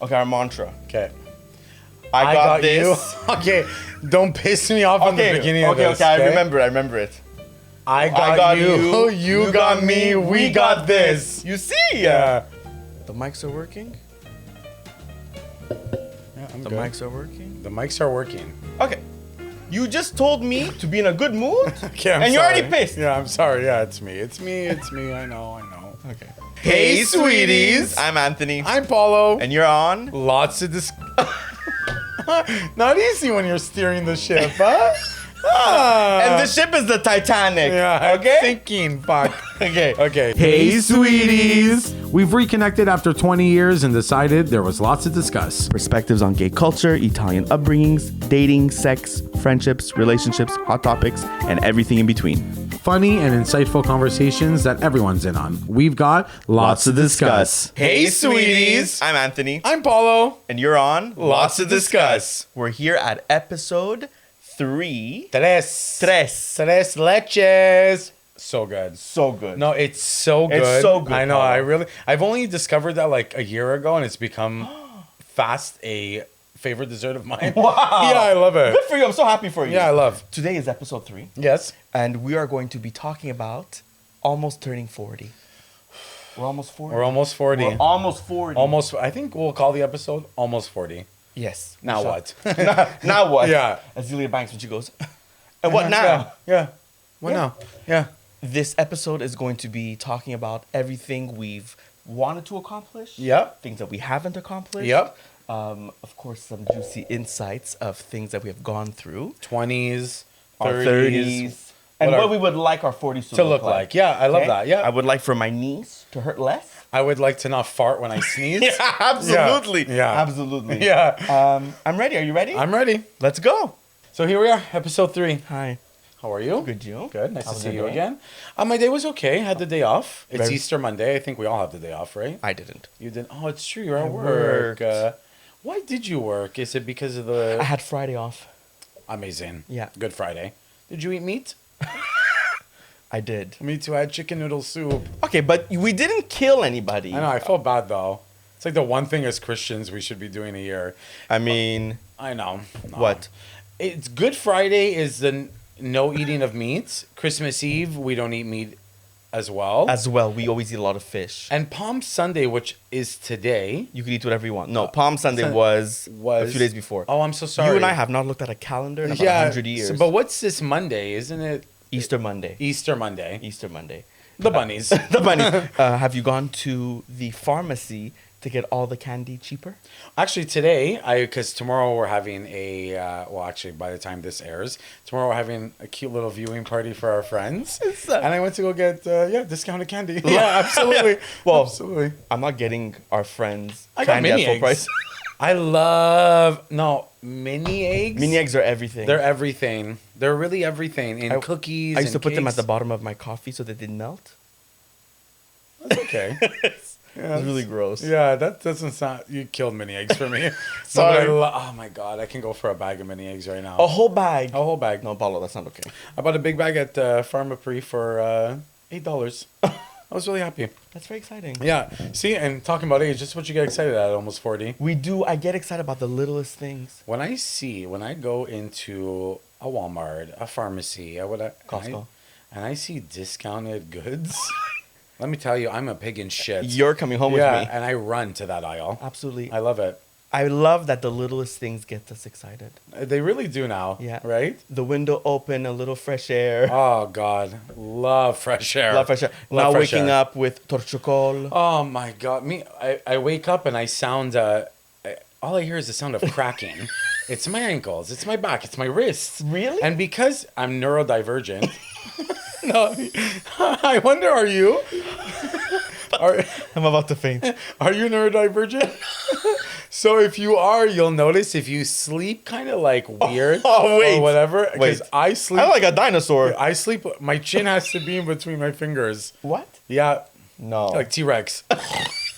Okay, our mantra. Okay. I got this. You. Okay. Don't piss me off in the beginning of this. Okay. I remember it. I got you. You got me. We got this. You see? Yeah. The mics are working. Yeah, I'm The good. mics are working. The mics are working. Okay. You just told me to be in a good mood. Okay, and you're already pissed. Yeah, I'm sorry. Yeah, it's me. I know. Okay. Hey, sweeties. I'm Anthony. I'm Paulo. And you're on. Lots of Not easy when you're steering the ship, huh? And the ship is the Titanic. Yeah, Okay? thinking, fuck. Okay. Hey, sweeties. We've reconnected after 20 years and decided there was lots to discuss. Perspectives on gay culture, Italian upbringings, dating, sex, friendships, relationships, hot topics, and everything in between. Funny and insightful conversations that everyone's in on. We've got lots to discuss. Hey, sweeties. I'm Anthony. I'm Paulo. And you're on Lots to discuss. We're here at episode 3. Tres leches. So good. So good. No, it's so good. It's so good, I know. Paulo. I've only discovered that like a year ago, and it's become fast a favorite dessert of mine. Wow. Yeah, I love it. Good for you. I'm so happy for you. Yeah, I love. Today is episode 3. Yes. And we are going to be talking about almost turning 40. We're almost 40. We're almost 40. We're almost 40. Almost. I think we'll call the episode Almost 40. Yes. Now So- what? now what? Yeah. As Julia Banks when she goes, and what now? Yeah. What Yeah. now? Yeah. This episode is going to be talking about everything we've wanted to accomplish. Yep. Things that we haven't accomplished. Yep. Of course, some juicy insights of things that we have gone through. 20s, Our 30s. 30s. And What what are- we would like our 40s To look like. Yeah, I love Okay? that. Yeah. I would like for my knees to hurt less. I would like to not fart when I sneeze. Absolutely. Yeah. Absolutely. Yeah. I'm ready. Are you ready? I'm ready. Let's go. So here we are, episode 3. Hi. How are you? Good, you? Good. Nice How to was see your you day? again. My day was okay. Had the day off. It's Very- Easter Monday. I think we all have the day off, right? I didn't. You did. Oh, it's true. You're at I work. worked. Why did you work? Is it because of I the had Friday off. amazing? Yeah. Good Friday. Did you eat meat? I did. Me too. I had chicken noodle soup. Okay, but we didn't kill anybody. I know. I felt bad though. It's like the one thing as Christians we should be doing a year. I mean, I know. No. what? It's Good Friday is the no eating of meat. Christmas Eve we don't eat meat as well. As well, we always eat a lot of fish. And Palm Sunday, which is today, You could eat whatever you want. No, Palm Sunday Sun- was a was- few days before. Oh, I'm so sorry. You and I have not looked at a calendar in about 100 years. But what's this Monday? Isn't it Easter Monday. Easter Monday? Easter Monday. The bunnies. The bunny. Have you gone to the pharmacy to get all the candy cheaper? Actually, today, because tomorrow we're having a, well, actually, by the time this airs, tomorrow we're having a cute little viewing party for our friends. And I went to go get, discounted candy. Yeah, absolutely. Well, absolutely. I'm not getting our friends I got candy mini at full eggs. price. I love, mini eggs. Mini eggs are everything. They're everything. They're really everything. In cookies I used to and put them at the cakes. bottom of my coffee so they didn't melt. That's okay. It's really gross. Yeah, that doesn't sound. You killed mini eggs for me. Sorry. Oh my god, I can go for a bag of mini eggs right now. A whole bag. A whole bag. No, Paulo, that's not okay. I bought a big bag at Pharmaprix for $8. I was really happy. That's very exciting. Yeah. See, and talking about age, just what you get excited at almost 40. I get excited about the littlest things. When I go into a Walmart, a pharmacy, Costco. and I see discounted goods, let me tell you, I'm a pig in shit. You're coming home with me. and I run to that aisle. Absolutely. I love it. I love that the littlest things get us excited. They really do now. Yeah. Right? The window open, a little fresh air. Oh, God. Love fresh air. Love fresh air. Love Now fresh waking air. up with torchocol. Oh, my God. I wake up and I sound, all I hear is the sound of cracking. It's my ankles. It's my back. It's my wrists. Really? And because I'm neurodivergent, no, I wonder, are you? I'm about to faint. Are you neurodivergent? So if you are, you'll notice if you sleep kind of like weird wait. or whatever. Because Wait. I sleep. I'm like a dinosaur. I sleep. My chin has to be in between my fingers. What? Yeah, No. like T-Rex.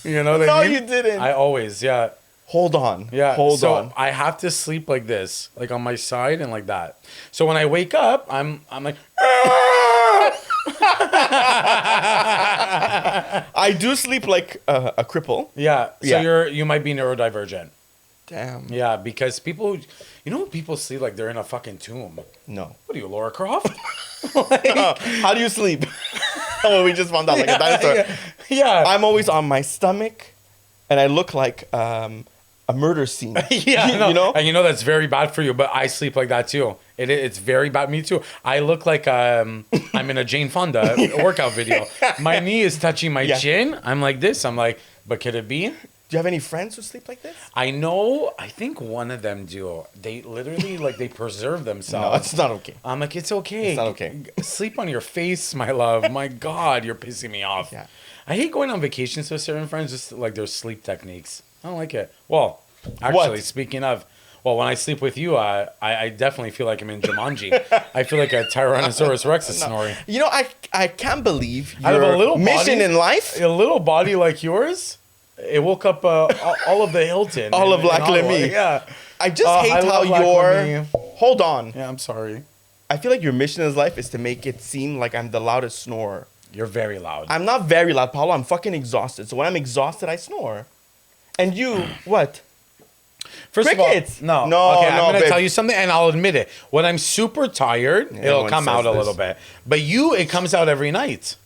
You know what No, I mean? you didn't. I always, yeah. Hold on. Yeah. Hold so on. I have to sleep like this, like on my side and like that. So when I wake up, I'm like, I do sleep like a cripple. Yeah. So Yeah. you might be neurodivergent. Damn. Yeah, because people, people sleep like they're in a fucking tomb. No. What are you, Laura Croft? How do you sleep? Oh, we just found out like a dinosaur. Yeah. I'm always on my stomach, and I look like a murder scene. Yeah, You know? and that's very bad for you. But I sleep like that too. It's very bad. Me too. I look like I'm in a Jane Fonda workout video. My knee is touching my chin. I'm like this. I'm like, but could it be? Do you have any friends who sleep like this? I know. I think one of them do. They literally like they preserve themselves. No, it's not okay. I'm like, it's okay. It's not okay. Sleep on your face, my love. My God, you're pissing me off. Yeah. I hate going on vacations with certain friends, just like their sleep techniques. I don't like it. Well, actually, speaking of, when I sleep with you, I definitely feel like I'm in Jumanji. I feel like a Tyrannosaurus Rex is snoring. You know, I can't believe Out of a your little mission body, in life. A little body like yours, it woke up all of the Hilton. All of in Lac Ottawa. Lamy. Yeah. I just hate I how love Lac your... Lamy. Hold on. Yeah, I'm sorry. I feel like your mission in life is to make it seem like I'm the loudest snorer. You're very loud. I'm not very loud, Paulo. I'm fucking exhausted. So when I'm exhausted, I snore. And you, what? First Crickets. of all, No, okay, I'm no, gonna babe. tell you something, and I'll admit it. When I'm super tired, it'll everyone come says out a this. little bit. But it comes out every night.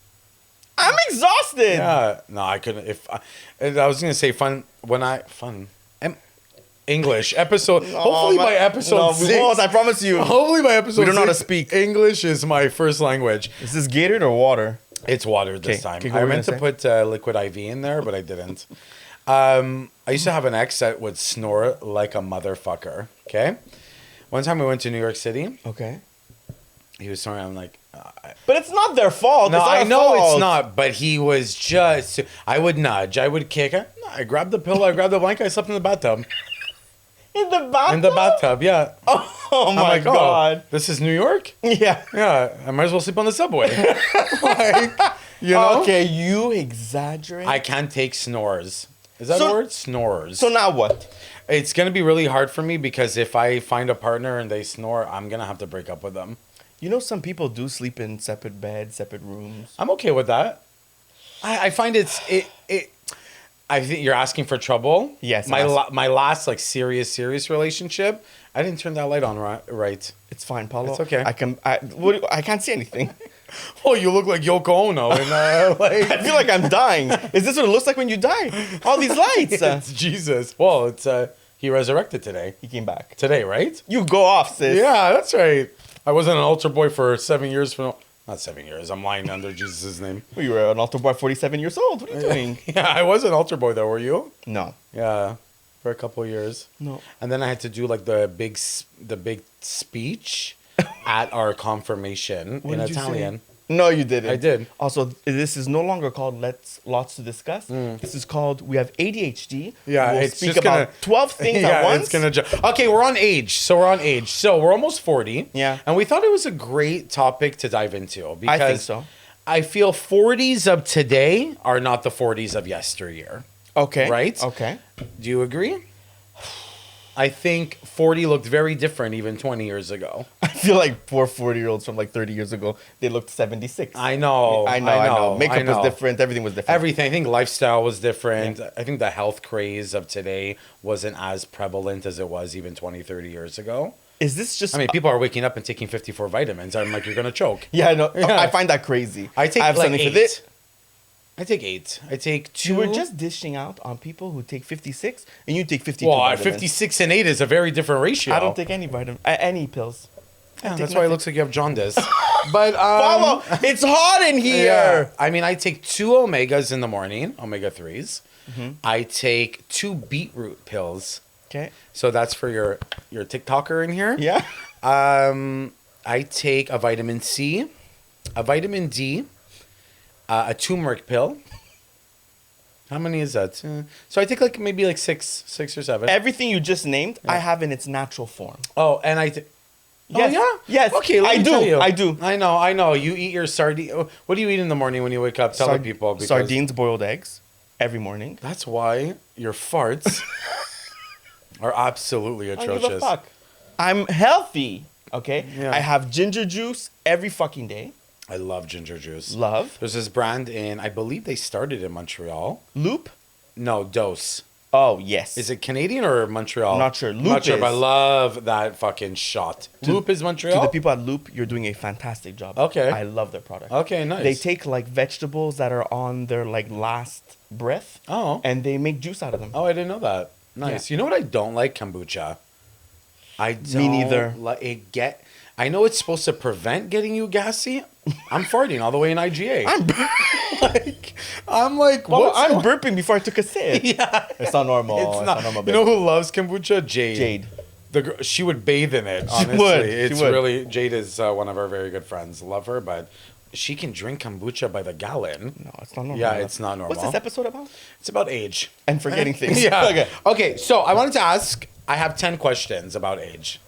I'm exhausted. Yeah, no, I couldn't. I was gonna say English episode. Hopefully by episode 6. we won't, I promise you. Hopefully by episode. We don't know how to 6, speak. English is my first language. Is this Gatorade or water? It's water this Okay, time. okay, what I were you meant to gonna put liquid IV in there, but I didn't. I used to have an ex that would snore like a motherfucker. Okay. One time we went to New York City. Okay. He was snoring. I'm like, But it's not their fault. no, It's not I our know fault. it's not. But he was just. I would nudge. I would kick. I grabbed the pillow. I grabbed the blanket. I slept in the bathtub. In the bathtub? In the bathtub, yeah. Oh I'm my like, God. this is New York? Yeah. Yeah, I might as well sleep on the subway. Like, you know? Okay, you exaggerate. I can't take snores. Is that So- a word? Snores. So now what? It's going to be really hard for me because if I find a partner and they snore, I'm going to have to break up with them. You know, some people do sleep in separate beds, separate rooms. I'm okay with that. I find it. I think you're asking for trouble. Yes, My I'm my last like serious relationship, I didn't turn that light on right. It's fine, Paulo. It's okay. I can't see anything. Oh, you look like Yoko Ono, and like I feel like I'm dying. Is this what it looks like when you die? All these lights. it's Jesus. Well, it's he resurrected today. He came back. Today, right? You go off, sis. Yeah, that's right. I wasn't an altar boy for 7 years. Not 7 years. I'm lying under Jesus' name. Well, you were an altar boy 47 years old. What are you doing? Yeah, I was an altar boy though. Were you? No. Yeah, for a couple of years. No. And then I had to do like the big speech at our confirmation What in did you Italian. say? No, you didn't. I did. Also, this is no longer called Lots to Discuss. This is called We Have ADHD. Yeah, we'll it's speak just about gonna 12 things at once. it's gonna. Okay, we're on age. So we're almost 40. Yeah. And we thought it was a great topic to dive into because I think so. I feel 40s of today are not the 40s of yesteryear. Okay. Right? Okay. Do you agree? I think 40 looked very different even 20 years ago. I feel like poor 40-year-olds from like 30 years ago, they looked 76. I know. I know. Makeup was different. Everything was different. Everything. I think lifestyle was different. Yeah. I think the health craze of today wasn't as prevalent as it was even 20, 30 years ago. Is this just... I mean, people are waking up and taking 54 vitamins. I'm like, you're going to choke. Yeah, I know. Yeah. I find that crazy. I take have like something 8. for this. I take 8. I take 2. You were just dishing out on people who take 56 and you take 52 Well, vitamins. 56 and 8 is a very different ratio. I don't take any any pills. Yeah, that's why it looks like you have jaundice. But Follow! It's hot in here! Yeah. I mean, I take 2 omegas in the morning, omega-3s. Mm-hmm. I take 2 beetroot pills. Okay. So that's for your TikToker in here. Yeah. I take a vitamin C, a vitamin D, a turmeric pill. How many is that? So I take like maybe like 6 or 7. Everything you just named, I have in its natural form. Oh, and Yes. Oh, yeah? Yes. Okay, let me tell you. I do. I know. You eat your sardine. What do you eat in the morning when you wake up? Tell the people. Because Sardines, boiled eggs, every morning. That's why your farts are absolutely I don't give a atrocious. fuck. I'm healthy, okay? Yeah. I have ginger juice every fucking day. I love ginger juice. Love. There's this brand I believe they started in Montreal. Loop? No, Dose. Oh, yes. Is it Canadian or Montreal? I'm not sure. Loop Not sure, but I is. love that fucking shot. Loop is Montreal? To the people at Loop, you're doing a fantastic job. Okay. I love their product. Okay, nice. They take like vegetables that are on their like last breath. Oh. And they make juice out of them. Oh, I didn't know that. Nice. Yeah. You know what I don't like? Kombucha. I don't Me neither. Like it. I know it's supposed to prevent getting you gassy. I'm farting all the way in IGA. I'm like, Well, I'm burping before I took a sip. Yeah. It's not normal. It's not. normal. You know who loves kombucha? Jade. Jade. The girl, she would bathe in it. Honestly, would. It's She would. really Jade is one of our very good friends. Love her, but she can drink kombucha by the gallon. No, it's not normal. Yeah, it's not normal. What's this episode about? It's about age And forgetting things. Yeah. Okay. Okay. So I wanted to ask. I have 10 questions about age,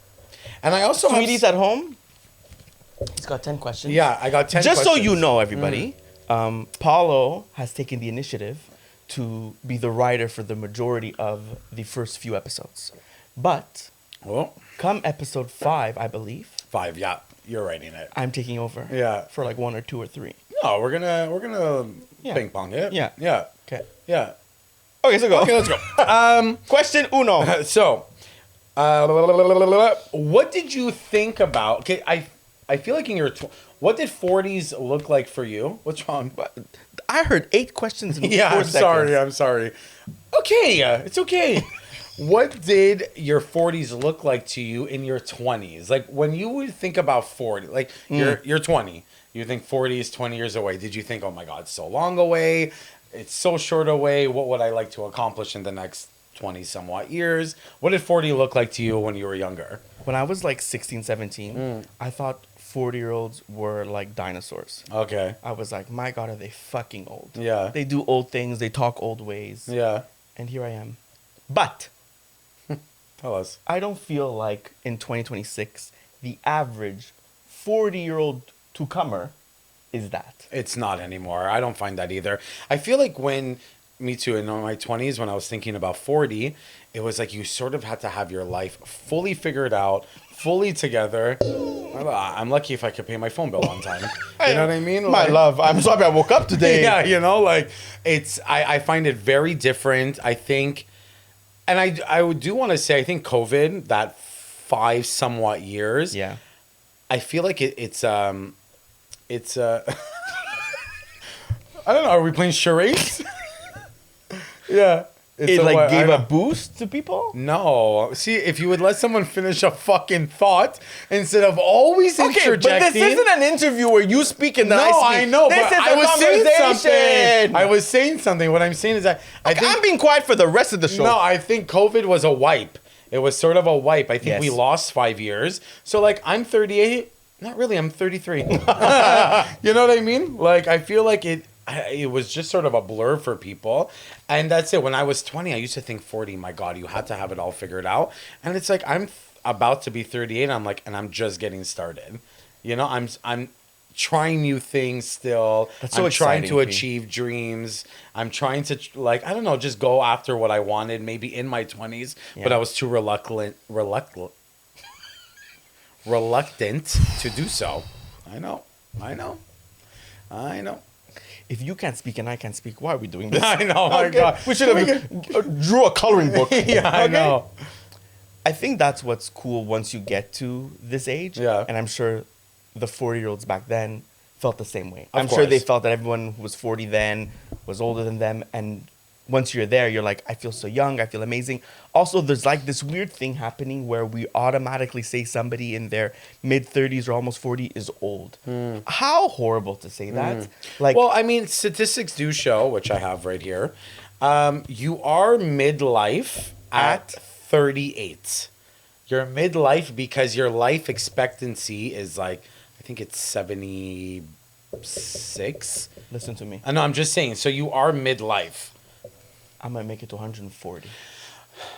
and I also Sweetie's have. at home. He's got 10 questions. Yeah, I got 10. Just so questions. you know, everybody, Paulo has taken the initiative to be the writer for the majority of the first few episodes. But Well, come episode 5, I believe, 5. Yeah, you're writing it. I'm taking over. Yeah. For like 1 or 2 or 3. No, we're gonna Yeah. ping pong it. Yeah. Yeah. Okay. Yeah. Okay, so go. Okay, let's go. Question uno. So, what did you think about? Okay, I feel like in your what did 40s look like for you? What's wrong? I heard 8 questions in Yeah, 4 I'm seconds. sorry. I'm sorry. Okay, it's okay. What did your 40s look like to you in your 20s? Like when you would think about 40, like you're 20, you think 40 is 20 years away. Did you think, oh my God, it's so long away? It's so short away. What would I like to accomplish in the next 20 somewhat years? What did 40 look like to you when you were younger? When I was like 16, 17, I thought 40-year-olds were like dinosaurs. Okay. I was like, my God, are they fucking old? Yeah. They do old things. They talk old ways. Yeah. And here I am. But Tell us. I don't feel like in 2026, the average 40-year-old to-comer is that. It's not anymore. I don't find that either. I feel like me too, in my 20s, when I was thinking about 40, it was like you sort of had to have your life fully figured out, fully together. I'm lucky if I could pay my phone bill on time. You know what I mean? My Like- love, I'm sorry I woke up today. Yeah, you know, like I find it very different. I think, and I do want to say, I think COVID, that 5 somewhat years, Yeah. I feel like it's I don't know. Are we playing charades? Yeah. It like gave a boost to people? No. See, if you would let someone finish a fucking thought instead of always Okay, interjecting. but this isn't an interview where you speak and then No, I speak. I know, This but is I a was saying conversation. something. I was saying something. What I'm saying is that I think I'm being quiet for the rest of the show. no, I think COVID was a wipe. It was sort of a wipe. I think Yes. we lost 5 years. So like I'm 38. Not really. I'm 33. You know what I mean? Like I feel like it was just sort of a blur for people. And that's it. When I was 20, I used to think 40, my God, you had to have it all figured out. And it's like I'm about to be 38. I'm like, and I'm just getting started. You know, I'm trying new things still. That's so I'm trying to exciting, P. achieve dreams. I'm trying to like, I don't know, just go after what I wanted maybe in my 20s, but Yeah. I was too reluctant to do so. I know. If you can't speak and I can't speak, why are we doing this? I know, my Okay. God. We should have drew a coloring book. Yeah, I Okay? know. I think that's what's cool once you get to this age. Yeah. And I'm sure the 40-year-olds back then felt the same way. Of I'm sure they course. felt that everyone who was 40 then was older than them. And once you're there, you're like, I feel so young. I feel amazing. Also, there's like this weird thing happening where we automatically say somebody in their mid-30s or almost 40 is old. How horrible to say that. Like, Well, I mean, statistics do show, which I have right here, you are midlife at 38. You're midlife because your life expectancy is like, I think it's 76. listen to me. No, I'm just saying. So you are midlife. I might make it to 140.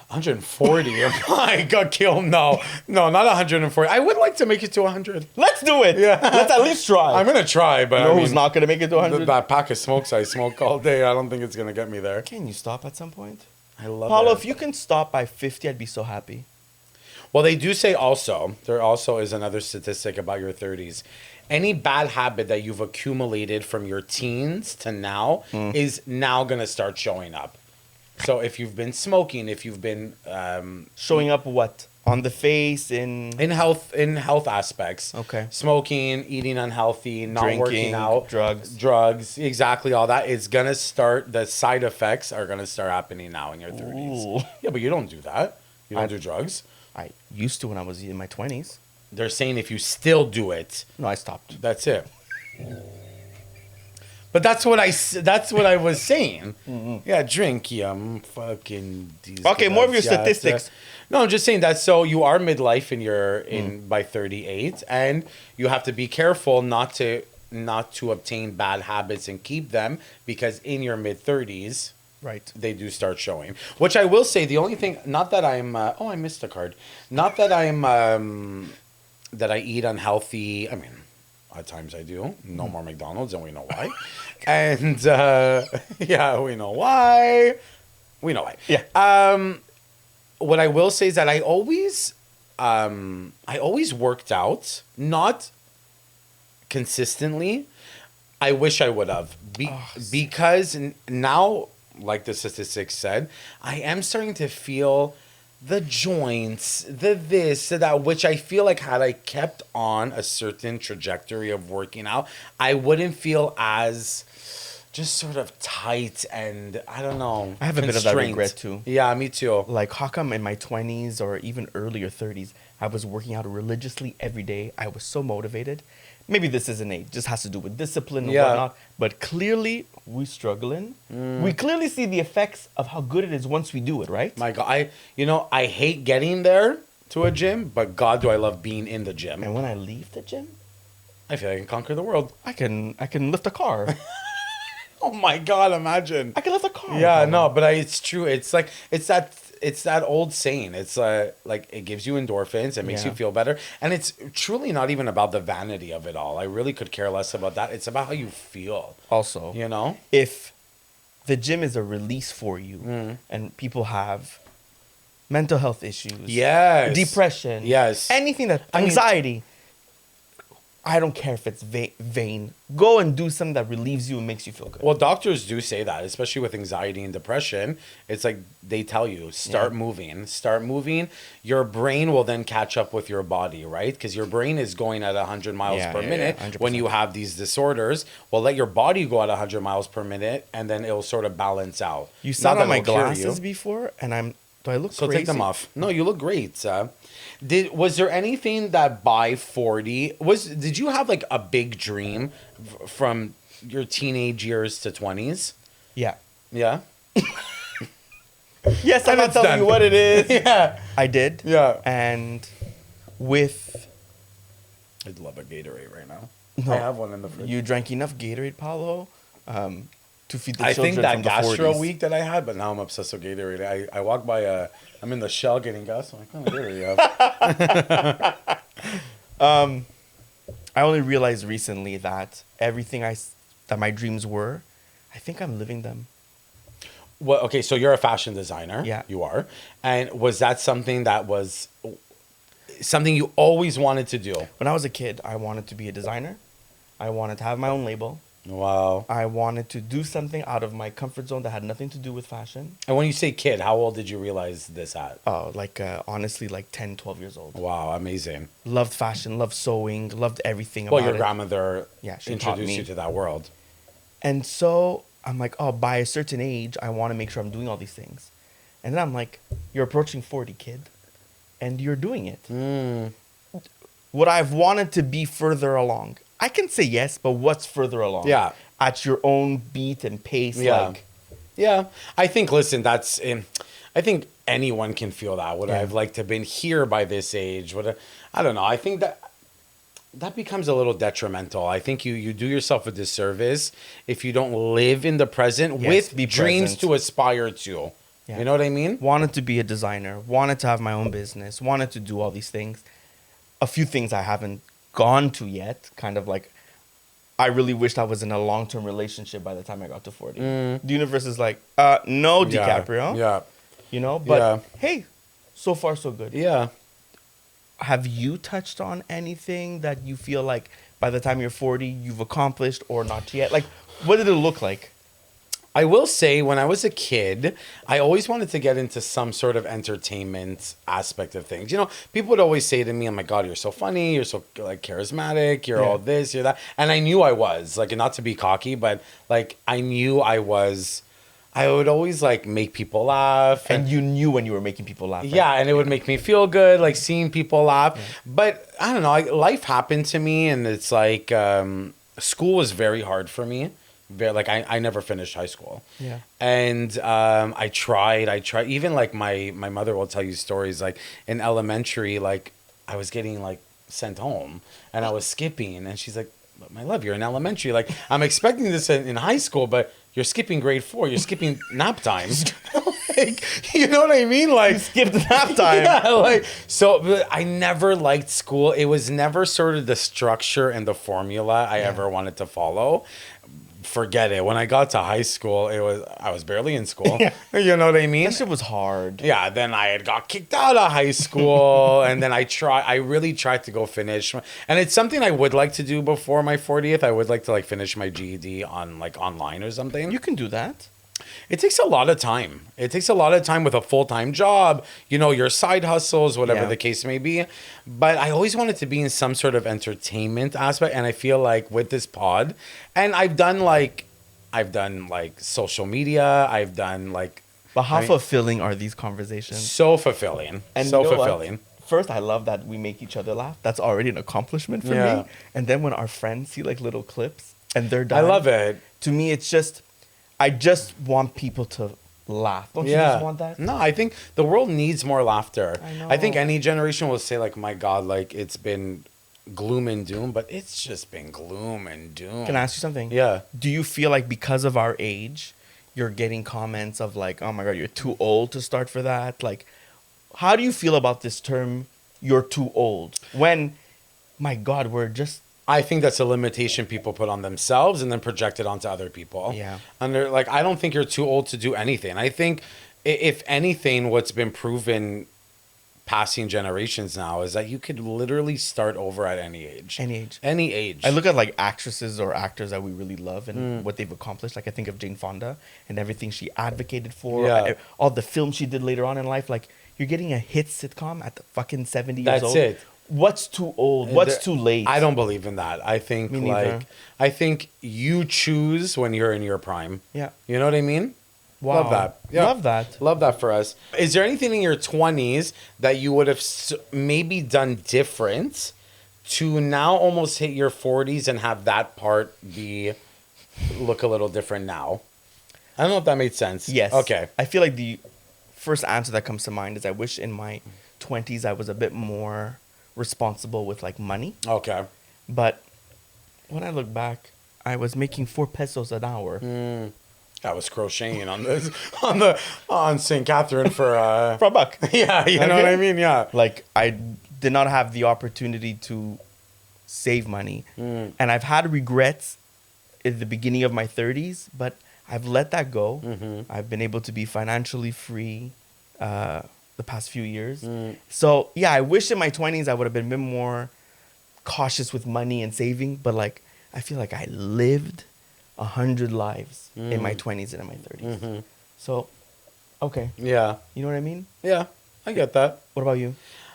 140. Oh my God, kill. No, not 140. I would like to make it to 100. Let's do it. Yeah. Let's at least try. I'm going to try, but You know I mean, who's not going to make it to 100? that pack of smokes I smoke all day, I don't think it's going to get me there. Can you stop at some point? I love Paulo, it. if you can stop by 50, I'd be so happy. Well, they do say also, there also is another statistic about your 30s. any bad habit that you've accumulated from your teens to now is now going to start showing up. So if you've been smoking, if you've been Showing up what? On the face, in in health aspects, Okay. smoking, eating unhealthy, not working Drinking, out, drugs, exactly all that. It's gonna start. The side effects are gonna start happening now in your 30s. Ooh. Yeah, but you don't do that. You don't do drugs. I used to when I was in my 20s. They're saying if you still do it, No, I stopped. that's it. But that's what I was saying. Yeah, drink, fucking. Okay, more of your statistics. No, I'm just saying that. So you are midlife and you're in by 38, and you have to be careful not to obtain bad habits and keep them, because in your mid 30s, Right. they do start showing. Which I will say, the only thing, not that I'm, oh, I missed a card. Not that I'm, that I eat unhealthy. I mean, at times I do. No more McDonald's, and we know why. And yeah, we know why. We know why. Yeah. What I will say is that I always worked out, not consistently. I wish I would have, because now, like the statistics said, I am starting to feel the joints, the this, the that, which I feel like had I kept on a certain trajectory of working out, I wouldn't feel as just sort of tight and, I don't know. I have a bit of that constrained. regret too. Yeah, me too. Like, how come in my 20s or even earlier 30s, I was working out religiously every day? I was so motivated. Maybe this isn't age, just has to do with discipline and whatnot. But clearly, we're struggling. We clearly see the effects of how good it is once we do it, right? My God, I hate getting there to a gym, but God, do I love being in the gym. And when I leave the gym, I feel like I can conquer the world. I can lift a car. Oh my God, imagine. I can lift a car. Yeah, no, but it's true. It's like it's that old saying. It's like it gives you endorphins, it makes you feel better, and it's truly not even about the vanity of it all. I really could care less about that. It's about how you feel. Also, if the gym is a release for you, and people have mental health issues, depression, anything anxiety. I don't care if it's vain. Go and do something that relieves you and makes you feel good. Well, doctors do say that, especially with anxiety and depression. It's like they tell you, start moving. Start moving. Your brain will then catch up with your body, right? Because your brain is going at 100 miles per minute when you have these disorders. Well, let your body go at 100 miles per minute, and then it'll sort of balance out. You saw on my glasses before, and do I look crazy? So take them off. No, you look great. Was there anything that by 40 did you have like a big dream from your teenage years to 20s? Yeah. Yeah. Yes, I'm not telling you what it is. Yeah. I did. Yeah. And I'd love a Gatorade right now. No, I have one in the fridge. You drank enough Gatorade, Paulo, to feed the I children think that from the gastro 40s. week that I had, but now I'm obsessed with Gatorade. I walk by I'm in the Shell getting gas. I'm like, oh, Gatorade you have. I only realized recently that everything that my dreams were, I think I'm living them. Well, okay, so you're a fashion designer. Yeah. You are. And was that something you always wanted to do? When I was a kid, I wanted to be a designer. I wanted to have my own label. Wow. I wanted to do something out of my comfort zone that had nothing to do with fashion. And when you say kid, how old did you realize this at? Oh, honestly, 10, 12 years old. Wow, amazing. Loved fashion, loved sewing, loved everything about it. Well, your grandmother she introduced taught me you to that world. And so I'm like, oh, by a certain age, I want to make sure I'm doing all these things. And then I'm like, you're approaching 40, kid, and you're doing it. Would I've wanted to be further along? I can say yes, but what's further along? Yeah. At your own beat and pace. Yeah. Yeah. I think, listen, I think anyone can feel that. Would I've liked to have been here by this age? I don't know. I think that becomes a little detrimental. I think you do yourself a disservice if you don't live in the present with dreams to aspire to. Yeah. You know what I mean? Wanted to be a designer, wanted to have my own business, wanted to do all these things. A few things I haven't gone to yet, kind of like, I really wished I was in a long-term relationship by the time I got to 40. The universe is like, no, DiCaprio. Yeah. But hey, so far so good. Yeah. Have you touched on anything that you feel like by the time you're 40, you've accomplished or not yet? Like, what did it look like? I will say, when I was a kid, I always wanted to get into some sort of entertainment aspect of things. You know, people would always say to me, "Oh my God, you're so funny. You're so like charismatic. You're all this, you're that." And I knew I was, like, not to be cocky, but like I knew I was. I would always like make people laugh, And you knew when you were making people laugh. Right? yeah, and it would make me feel good, like seeing people laugh. But I don't know, life happened to me, and it's like school was very hard for me. Like I never finished high school. Yeah. And I tried. Even like my mother will tell you stories like in elementary, like I was getting like sent home and I was skipping, and she's like, "But my love, you're in elementary. Like I'm expecting this in high school, but you're skipping grade 4. You're skipping nap time." Like, you know what I mean? Like You skipped nap time. yeah, like so. But I never liked school. It was never sort of the structure and the formula I ever wanted to follow. Forget it. When I got to high school, I was barely in school. You know what I mean? That shit was hard. Yeah, then I had got kicked out of high school, and then I really tried to go finish. And it's something I would like to do before my 40th. I would like to like finish my GED on like online or something. You can do that. It takes a lot of time. It takes a lot of time with a full-time job, you know, your side hustles, whatever the case may be. But I always wanted to be in some sort of entertainment aspect. And I feel like with this pod, and I've done like social media. I've done like. But how fulfilling are these conversations? So fulfilling. And so you know fulfilling. What? First, I love that we make each other laugh. That's already an accomplishment for me. And then when our friends see like little clips and they're done. I love it. To me, it's just, I just want people to laugh. Don't you just want that? No, I think the world needs more laughter. I know. I think any generation will say like, "My God, like it's been gloom and doom," but it's just been gloom and doom. Can I ask you something? Yeah. Do you feel like because of our age, you're getting comments of like, "Oh my God, you're too old to start for that"? Like, how do you feel about this term, "you're too old"? When, my God, we're just... I think that's a limitation people put on themselves and then project it onto other people. Yeah. Under like, I don't think you're too old to do anything. I think if anything, what's been proven passing generations now is that you could literally start over at any age. Any age. Any age. I look at like actresses or actors that we really love and what they've accomplished. Like I think of Jane Fonda and everything she advocated for. Yeah. All the films she did later on in life. Like you're getting a hit sitcom at the fucking 70 years That's old. it. What's too old? What's too late? I don't believe in that. I think Me neither. I think you choose when you're in your prime. Yeah. You know what I mean? Wow. Love that. Yeah. Love that. Love that for us. Is there anything in your 20s that you would have maybe done different to now almost hit your 40s and have that part look a little different now? I don't know if that made sense. Yes. Okay. I feel like the first answer that comes to mind is I wish in my 20s I was a bit more responsible with like money. Okay. But when I look back, I was making 4 pesos an hour. I was crocheting on St. Catherine for For a buck. yeah, you know what I mean? Yeah. Like I did not have the opportunity to save money. And I've had regrets at the beginning of my 30s, but I've let that go. I've been able to be financially free the past few years. So yeah, I wish in my 20s I would have been a bit more cautious with money and saving, but like I feel like I lived 100 lives in my 20s and in my 30s. So, okay. Yeah. You know what I mean? Yeah. I get that. What about you?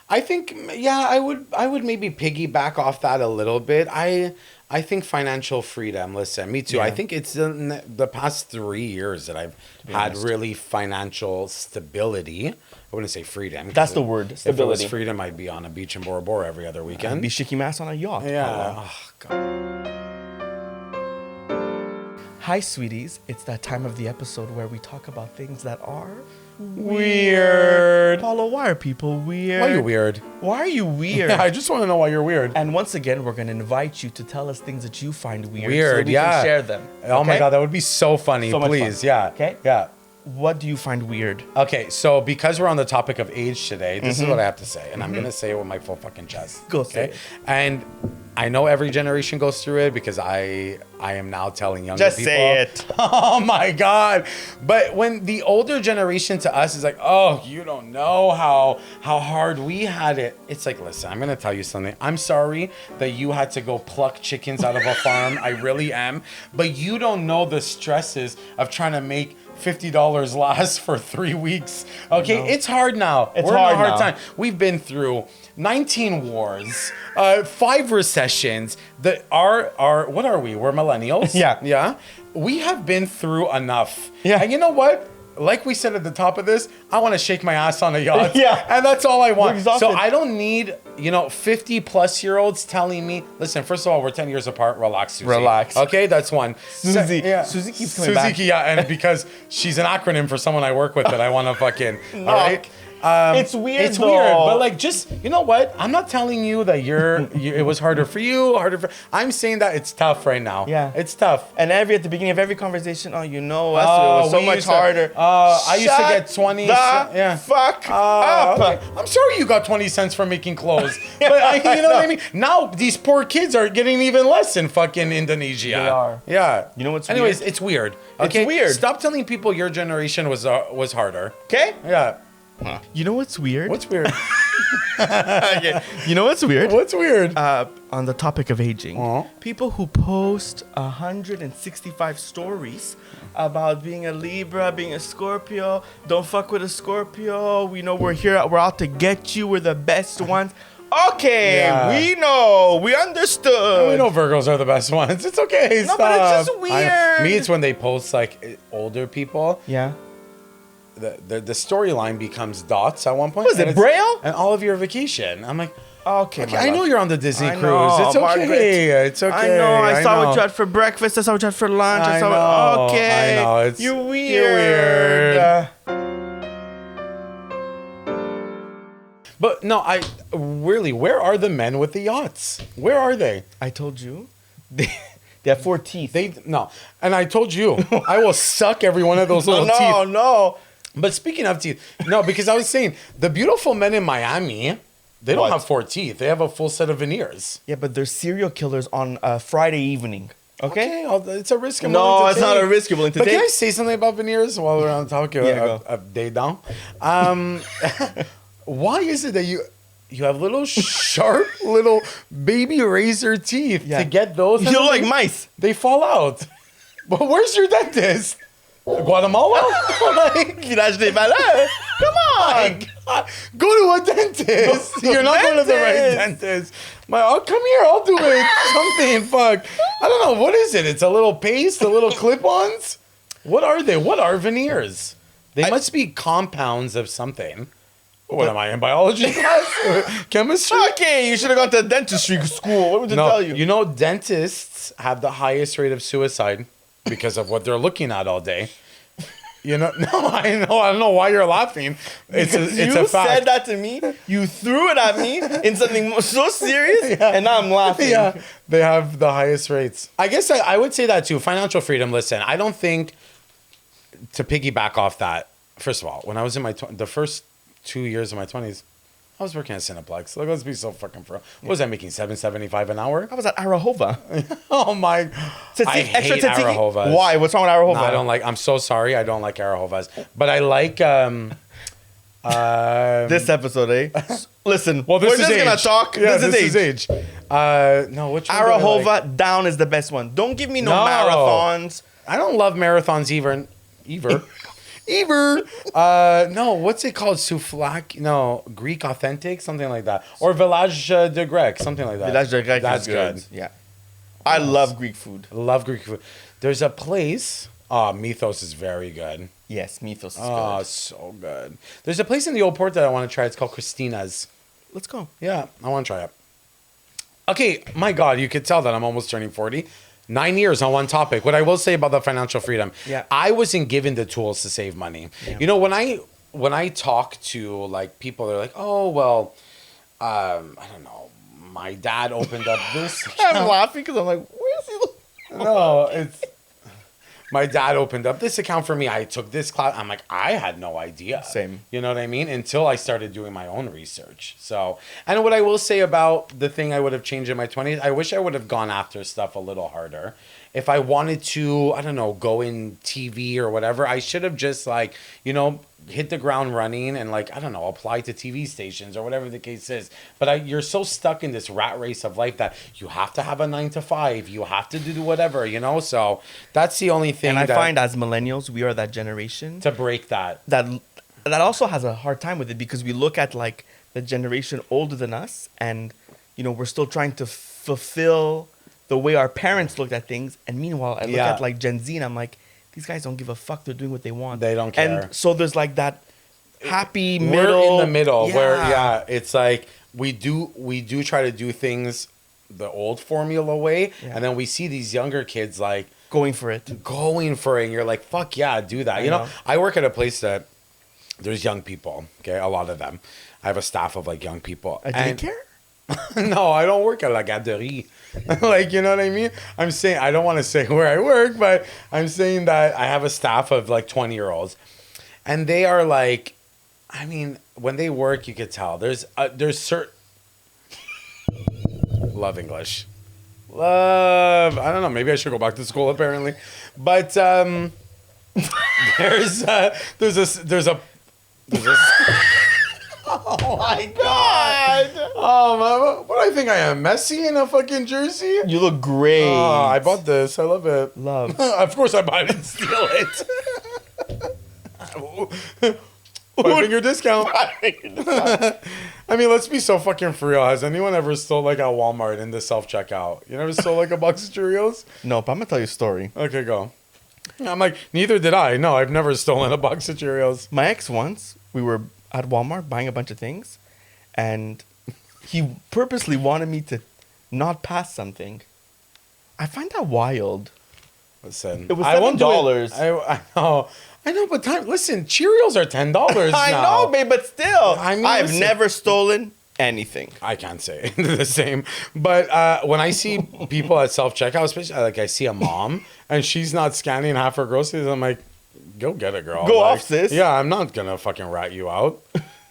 I think, yeah, I would maybe piggyback off that a little bit. I think financial freedom. Listen, me too. Yeah. I think it's the past 3 years that I've had really financial stability. I wouldn't say freedom. That's the word, If it stability. was freedom, I'd be on a beach in Bora Bora every other weekend. Be shaky mass on a yacht. Yeah. Oh, God. Hi, sweeties. It's that time of the episode where we talk about things that are Weird. Paulo, why are people weird? Why are you weird? Why are you weird? I just want to know why you're weird. And once again, we're going to invite you to tell us things that you find weird. Weird, so that we yeah. can share them. Oh my okay? God, that would be so funny. So much Please, fun. yeah. Okay? Yeah. What do you find weird? Okay, so because we're on the topic of age today, this is what I have to say, and I'm gonna say it with my full fucking chest. Go say it. And I know every generation goes through it because I am now telling younger Just people. say it. Oh my God. But when the older generation to us is like, oh, you don't know how hard we had it. It's like, listen, I'm going to tell you something. I'm sorry that you had to go pluck chickens out of a farm. I really am. But you don't know the stresses of trying to make $50 last for 3 weeks. Okay, No. it's hard now. It's We're in hard a hard now. time. We've been through 19 wars, 5 recessions. What are we? We're millennials. Yeah. We have been through enough. Yeah. And you know what? Like we said at the top of this, I want to shake my ass on a yacht. Yeah. And that's all I want. We're exhausted. So I don't need, 50-plus-year-olds telling me, listen, first of all, we're 10 years apart. Relax, Susie. Relax. Okay, that's one. Susie. Susie keeps coming back. Susie, yeah, and because she's an acronym for someone I work with that I want to fucking, all right? It's weird. It's though. weird, but like, just you know what? I'm not telling you that it was harder for you, I'm saying that it's tough right now. Yeah. It's tough. And at the beginning of every conversation, us, it was so we much used to- harder. I used to get 20. The fuck up. Okay. I'm sorry you got 20 cents for making clothes, but you know what I mean. Now these poor kids are getting even less in fucking Indonesia. They are. Yeah. You know what's Anyways, weird? it's weird. It's Okay. weird. Stop telling people your generation was harder. Okay? Yeah. You know what's weird? What's weird? Okay. You know what's weird? What's weird? On the topic of aging, Uh-huh. people who post 165 stories about being a Libra, being a Scorpio, don't fuck with a Scorpio. We know we're here, we're out to get you. We're the best ones. Okay, Yeah. we know, we understood. We know Virgos are the best ones. It's okay. No, Stop. but it's just weird. Me, it's when they post like older people. Yeah. The storyline becomes dots at one point. Was it and it's- Braille? And all of your vacation. I'm like, Okay, okay, my I know love. you're on the Disney I cruise. know, It's okay. Margaret. It's okay. I know. I saw know. what you had for breakfast. I saw what you had for lunch. I saw know, okay. I know, it's- you you're weird. weird. But no, really, where are the men with the yachts? Where are they? I told you. They have 4 teeth. No. And I told you, I will suck every one of those little teeth. No. But speaking of teeth, no, because I was saying the beautiful men in Miami, they don't What? have 4 teeth. They have a full set of veneers. Yeah, but they're serial killers on Friday evening. Okay? It's a risk. I'm No, willing to it's not take. a risk you're willing to But take. can I say something about veneers while we're on talk go. a day down? Why is it that you have little sharp little baby razor teeth Yeah. to get those? You look like mice. They fall out. But where's your dentist? Guatemala? Like, Village des Valeurs. Come on. go to a dentist. You're not going to the right dentist. Come here, I'll do it. Something, fuck. I don't know. What is it? It's a little paste, a little clip-ons? What are they? What are veneers? They must be compounds of something. What am I in biology class? Chemistry? Okay, you should have gone to dentistry school. What would they tell you? You know, dentists have the highest rate of suicide because of what they're looking at all day. You know, no, I know. I don't know why you're laughing. It's you a fact. said that to me. You threw it at me in something so serious, and now I'm laughing. Yeah, they have the highest rates. I guess I would say that too. Financial freedom. Listen, I don't think, to piggyback off that, first of all, when I was in the first 2 years of my 20s, I was working at Cineplex. Like, let's be so fucking pro. What was I making? $7.75 an hour? I was at Arahova. Oh my! I Extra hate tzatziki? Arahovas. Why? What's wrong with Arahova? No, I don't like. I'm so sorry. I don't like Arahovas, but I like. This episode, eh? Listen, Well, this we're is just age. gonna talk. Yeah, this is age. No, which one do I like? Arahova down is the best one. Don't give me no No. marathons. I don't love marathons either. No, what's it called? Souflak? No, Greek authentic, something like that, or Village de Grec, something like that. Village de Grec That's is good. Yeah, I love Greek food. I love Greek food. There's a place. Oh, Mythos is very good. Yes, Mythos is Oh, good. so good. There's a place in the old port that I want to try. It's called Christina's. Let's go. Yeah, I want to try it. Okay, my God, you could tell that I'm almost turning 40. 9 years on one topic. What I will say about the financial freedom, Yeah. I wasn't given the tools to save money. Yeah. You know, when I talk to like people, they're like, oh well, I don't know. My dad opened up this. I'm laughing because I'm like, where's he? No, it's My dad opened up this account for me. I took this class. I'm like, I had no idea. Same. You know what I mean? Until I started doing my own research. So, and what I will say about the thing I would have changed in my 20s, I wish I would have gone after stuff a little harder. If I wanted to, I don't know, go in TV or whatever, I should have just like, hit the ground running and like, I don't know, apply to TV stations or whatever the case is. But you're so stuck in this rat race of life that you have to have a 9 to 5. You have to do whatever, So that's the only thing. And I find as millennials, we are that generation to break that. That also has a hard time with it because we look at like the generation older than us and, we're still trying to fulfill the way our parents looked at things. And meanwhile, I look at like Gen Z and I'm like, these guys don't give a fuck. They're doing what they want. They don't care. And so there's like that happy We're middle. in the middle where, it's like we do try to do things the old formula way. Yeah. And then we see these younger kids like going for it. And you're like, fuck yeah, do that. I work at a place that there's young people. Okay. A lot of them. I have a staff of like young people. A daycare? No, I don't work at La Garderie. Like, you know what I mean? I'm saying, I don't want to say where I work, but I'm saying that I have a staff of like 20-year-olds. And they are like, I mean, when they work, you could tell. There's certain... Love English. I don't know. Maybe I should go back to school, apparently. But there's a oh my God! Oh, what do I think I am? Messi in a fucking jersey? You look great. Oh, I bought this. I love it. Love. Of course I bought it and steal it. 5-finger discount. I mean, let's be so fucking for real. Has anyone ever stole like at Walmart in the self-checkout? You never stole like a box of Cheerios? Nope, I'm gonna tell you a story. Okay, go. I'm like, neither did I. No, I've never stolen a box of Cheerios. My ex once, we were at Walmart buying a bunch of things, and he purposely wanted me to not pass something. I find that wild. Listen, it was $7. I know, but listen, Cheerios are $10 now. I know, babe, but still, I've listen, never stolen anything. I can't say the same, but when I see people at self-checkout, especially like I see a mom and she's not scanning half her groceries, I'm like, go get it, girl. Go off, sis. Yeah, I'm not gonna fucking rat you out.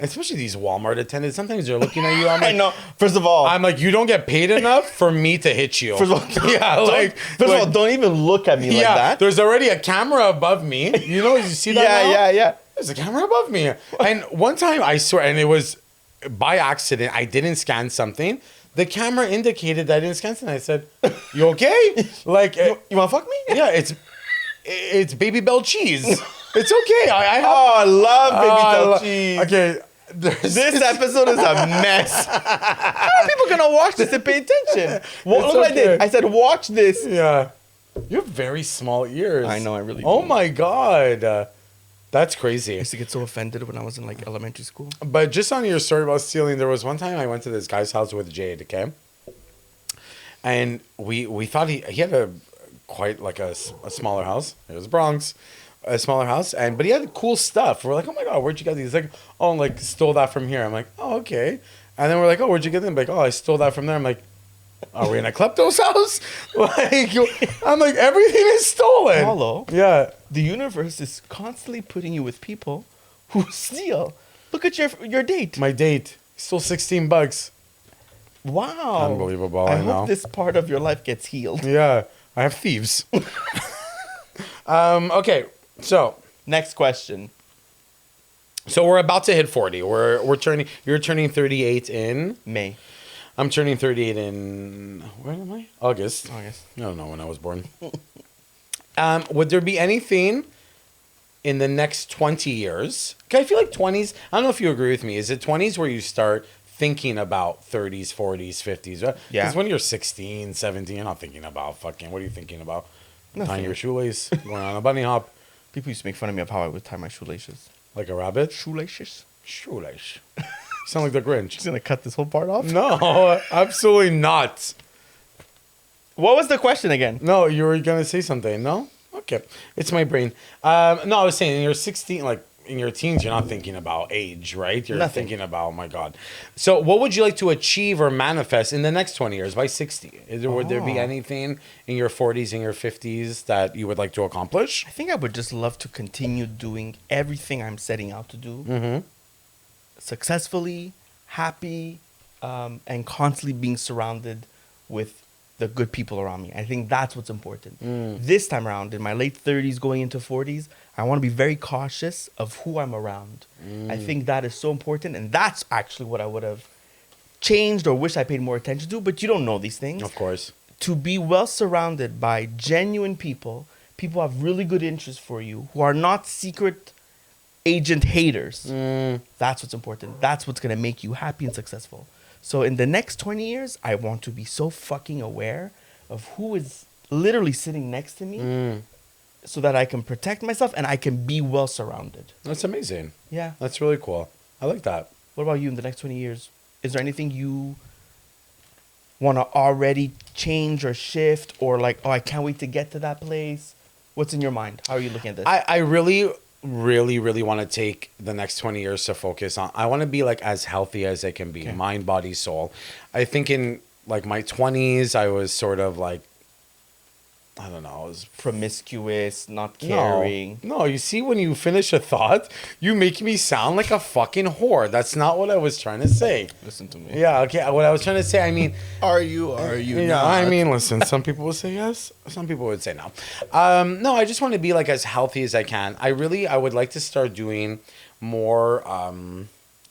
Especially these Walmart attendants. Sometimes they're looking at you. I'm like, I know. First of all, I'm like, you don't get paid enough for me to hit you. First of all, don't even look at me like that. There's already a camera above me. You see that? Yeah. There's a camera above me. And one time, I swear, and it was by accident, I didn't scan something. The camera indicated that I didn't scan something. I said, "You okay? Like, you want to fuck me?" Yeah, it's Baby Bell cheese. It's okay. I love Baby Bell cheese. Okay. This episode is a mess. How are people gonna watch this and pay attention? Look what I did. I said, watch this. Yeah. You have very small ears. I know, I really do. Oh my God. That's crazy. I used to get so offended when I was in like elementary school. But just on your story about stealing, there was one time I went to this guy's house with Jade, okay? And we thought he had quite like a smaller house. It was Bronx. A smaller house, but he had cool stuff. We're like, oh my God, where'd you get these? He's like, oh, like stole that from here. I'm like, oh, okay. And then we're like, oh, where'd you get them? Like, oh, I stole that from there. I'm like, are we in a klepto's house? Like, I'm like, everything is stolen. Paulo, yeah. The universe is constantly putting you with people who steal. Look at your date. My date stole $16. Wow. Unbelievable. I know. hope this part of your life gets healed. Yeah, I have thieves. Okay. So next question. So we're about to hit 40. You're turning 38 in May. I'm turning 38 in when am I? August. I don't know when I was born. Would there be anything in the next 20 years? Okay, I feel like 20s. I don't know if you agree with me. Is it 20s where you start thinking about 30s, 40s, 50s? Right? Yeah. Because when you're 16, 17, you're not thinking about fucking. What are you thinking about? Nothing. Tying your shoelace, going on a bunny hop. People used to make fun of me of how I would tie my shoelaces. Like a rabbit? Shoelaces? Shoelace. You sound like the Grinch. She's going to cut this whole part off? No, absolutely not. What was the question again? No, you were going to say something, no? Okay. It's my brain. No, I was saying, you're 16, like, in your teens, you're not thinking about age, right? You're Nothing. thinking about, oh my God. So, what would you like to achieve or manifest in the next 20 years by 60? Would there be Oh. anything in your 40s and your 50s that you would like to accomplish? I think I would just love to continue doing everything I'm setting out to do successfully, happy, and constantly being surrounded with the good people around me. I think that's what's important. This time around, in my late 30s going into 40s, I want to be very cautious of who I'm around. I think that is so important, and that's actually what I would have changed or wish I paid more attention to, but you don't know these things. Of course. To be well surrounded by genuine people, people who have really good interests for you, who are not secret agent haters. That's what's important. That's what's going to make you happy and successful. So in the next 20 years, I want to be so fucking aware of who is literally sitting next to me so that I can protect myself and I can be well surrounded. That's amazing. Yeah. That's really cool. I like that. What about you in the next 20 years? Is there anything you want to already change or shift, or like, oh, I can't wait to get to that place? What's in your mind? How are you looking at this? I really, really, really want to take the next 20 years to focus on. I want to be like as healthy as I can be, Okay. mind, body, soul. I think in like my 20s, I was sort of like, I don't know, I was Promiscuous, not caring. No, you see, when you finish a thought, you make me sound like a fucking whore. That's not what I was trying to say. Listen to me. Yeah, okay. What I was trying to say, I mean, Are you yeah, not? I mean, listen, some people would say yes, some people would say no. No, I just want to be like as healthy as I can. I would like to start doing more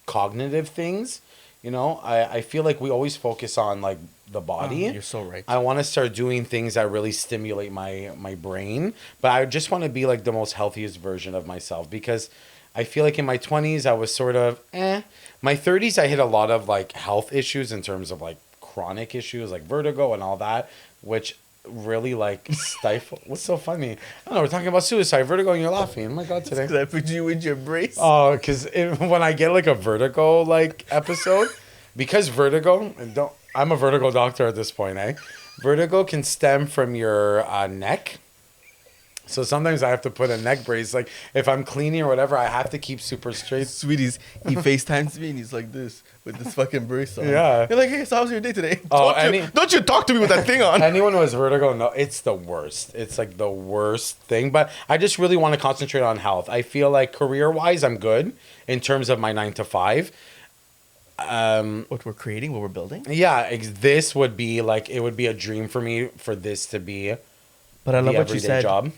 cognitive things. You know, I feel like we always focus on like the body. You're so right. I want to start doing things that really stimulate my brain, but I just want to be like the most healthiest version of myself, because I feel like in my 20s I was sort of My 30s I hit a lot of like health issues in terms of like chronic issues like vertigo and all that, which really like stifle. What's so funny? I don't know, we're talking about suicide, vertigo, and you're laughing. Oh my God, today. Because I put you in your brace. Oh, because when I get like a vertigo like episode, because vertigo, I'm a vertigo doctor at this point, eh? Vertigo can stem from your neck. So sometimes I have to put a neck brace. Like if I'm cleaning or whatever, I have to keep super straight. Sweeties, he FaceTimes me and he's like this with this fucking brace on. Yeah. You're like, hey, so how's your day today? Oh, Don't you talk to me with that thing on. Anyone who has vertigo, no, it's the worst. It's like the worst thing. But I just really want to concentrate on health. I feel like career-wise, I'm good in terms of my 9 to 5. What we're creating, what we're building. Yeah, this would be like, it would be a dream for me for this to be But I love the what you everyday said. job.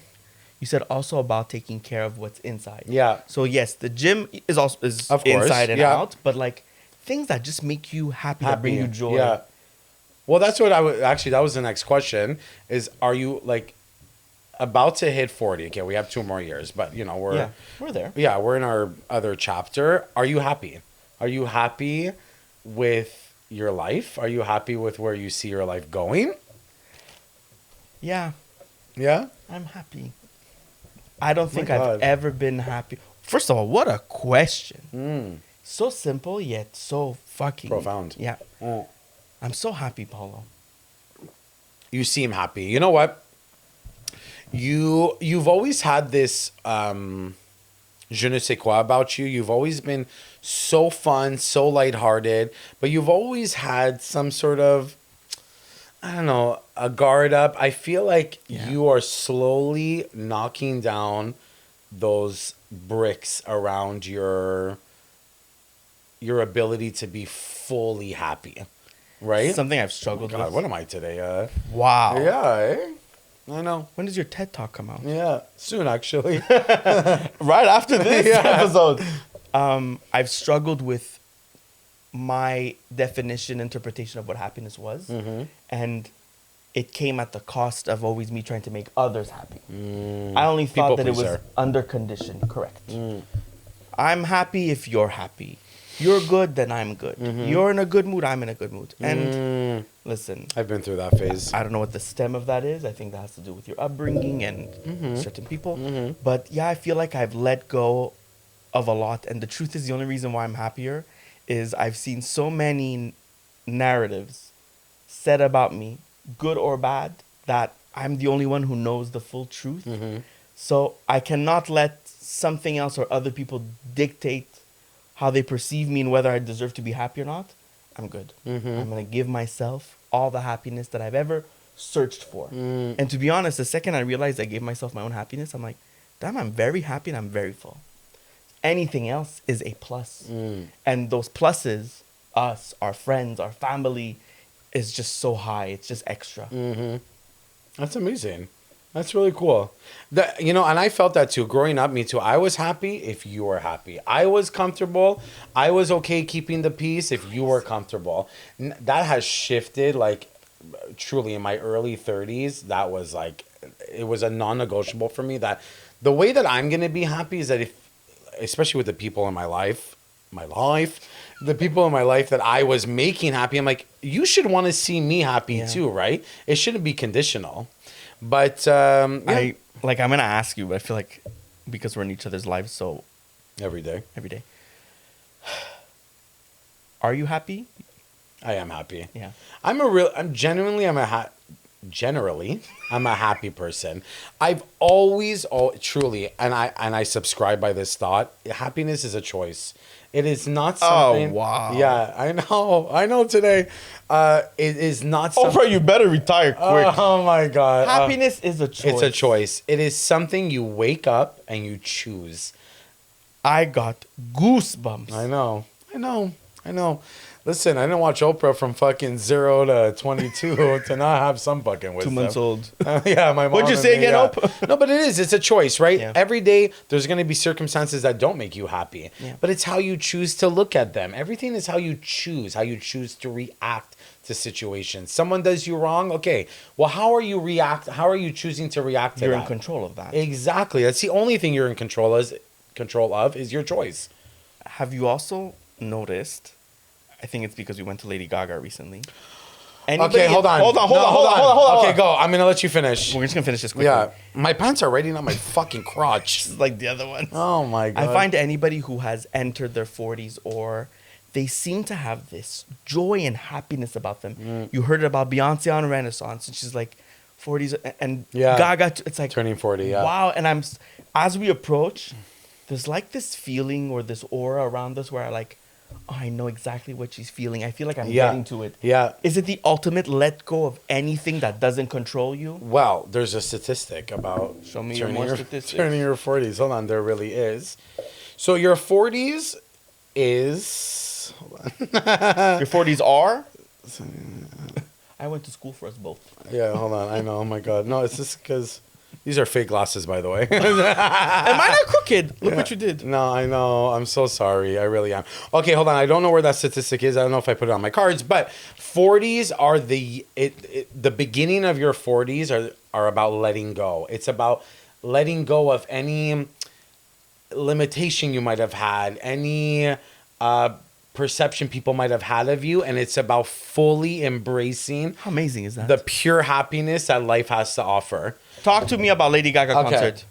You said also about taking care of what's inside. Yeah. So yes, the gym is also Of course, inside and yeah. out, but like things that just make you happy, that bring you joy. Yeah. Well, that's what I would actually. That was the next question. Is are you like about to hit 40? Okay, we have 2 more years, but you know we're there. yeah, we're in our other chapter. Are you happy? Are you happy with your life? Are you happy with where you see your life going? Yeah, Yeah. I'm happy. I don't think My I've God. ever been happy. First of all, what a question. So simple yet so fucking Profound. Yeah. I'm so happy, Paulo. You seem happy. You know what? You've always had this je ne sais quoi about you. You've always been so fun, so lighthearted, but you've always had some sort of, I don't know, a guard up. I feel like you are slowly knocking down those bricks around your ability to be fully happy. Right? Something I've struggled God, with. what am I today? Wow. Yeah, eh? I know. When does your TED Talk come out? Yeah, soon actually. Right after this Yeah. episode. I've struggled with my definition, interpretation of what happiness was. And it came at the cost of always me trying to make others happy. I only thought People that it was pleaser. under condition. Correct. I'm happy if you're happy. You're good, then I'm good. You're in a good mood, I'm in a good mood. And listen, I've been through that phase. I don't know what the stem of that is. I think that has to do with your upbringing and certain people. But yeah, I feel like I've let go of a lot. And the truth is, the only reason why I'm happier is I've seen so many narratives said about me, good or bad, that I'm the only one who knows the full truth. So I cannot let something else or other people dictate how they perceive me and whether I deserve to be happy or not, I'm good. I'm going to give myself all the happiness that I've ever searched for. And to be honest, the second I realized I gave myself my own happiness, I'm like, damn, I'm very happy and I'm very full. Anything else is a plus. And those pluses, us, our friends, our family, is just so high. It's just extra. That's amazing. That's really cool. And I felt that too. Growing up, me too. I was happy if you were happy. I was comfortable. I was okay keeping the peace if you were comfortable. That has shifted, like, truly in my early 30s. That was like, it was a non-negotiable for me that the way that I'm going to be happy is that especially with the people in the people in my life that I was making happy, I'm like, you should want to see me happy too, right? It shouldn't be conditional. But I'm gonna ask you, but I feel like because we're in each other's lives so every day, are you happy? I am happy. Yeah, generally I'm a happy person. I've always truly, and I subscribe by this thought. Happiness is a choice. It is not something. Oh, wow. Yeah, I know today. It is not something. Oprah, you better retire quick. Oh my God. Happiness is a choice. It's a choice. It is something you wake up and you choose. I got goosebumps. I know. Listen, I didn't watch Oprah from fucking 0 to 22 to not have some fucking wisdom. 2 months old. Yeah, my mom. What'd you say again, Oprah? No, but it's a choice, right? Yeah. Every day there's going to be circumstances that don't make you happy. Yeah. But it's how you choose to look at them. Everything is how you choose to react to situations. Someone does you wrong, okay. Well, how are you choosing to react to You're that? in control of that. Exactly. That's the only thing you're in control of is your choice. Have you also noticed? I think it's because we went to Lady Gaga recently. Hold on. Okay, go. I'm gonna let you finish. We're just gonna finish this quickly. Yeah, my pants are already on my fucking crotch. This is like the other ones. Oh my God. I find anybody who has entered their 40s or they seem to have this joy and happiness about them. You heard about Beyonce on Renaissance, and she's like 40s, and Gaga. It's like turning 40. Yeah. Wow. And as we approach, there's like this feeling or this aura around us where I know exactly what she's feeling. I feel like I'm getting to it. Yeah. Is it the ultimate let go of anything that doesn't control you? Well, there's a statistic about Show me more statistics. turning your 40s. Hold on, there really is. So your 40s is... Hold on. Your 40s are? I went to school for us both. Yeah, hold on. I know. Oh my God. No, it's just because... These are fake glasses, by the way. And mine are crooked. Look what you did. No, I know. I'm so sorry. I really am. Okay, hold on. I don't know where that statistic is. I don't know if I put it on my cards, but 40s are the beginning of your 40s are about letting go. It's about letting go of any limitation you might have had, any perception people might have had of you, and it's about fully embracing How amazing is that? the pure happiness that life has to offer. Talk to me about Lady Gaga concert.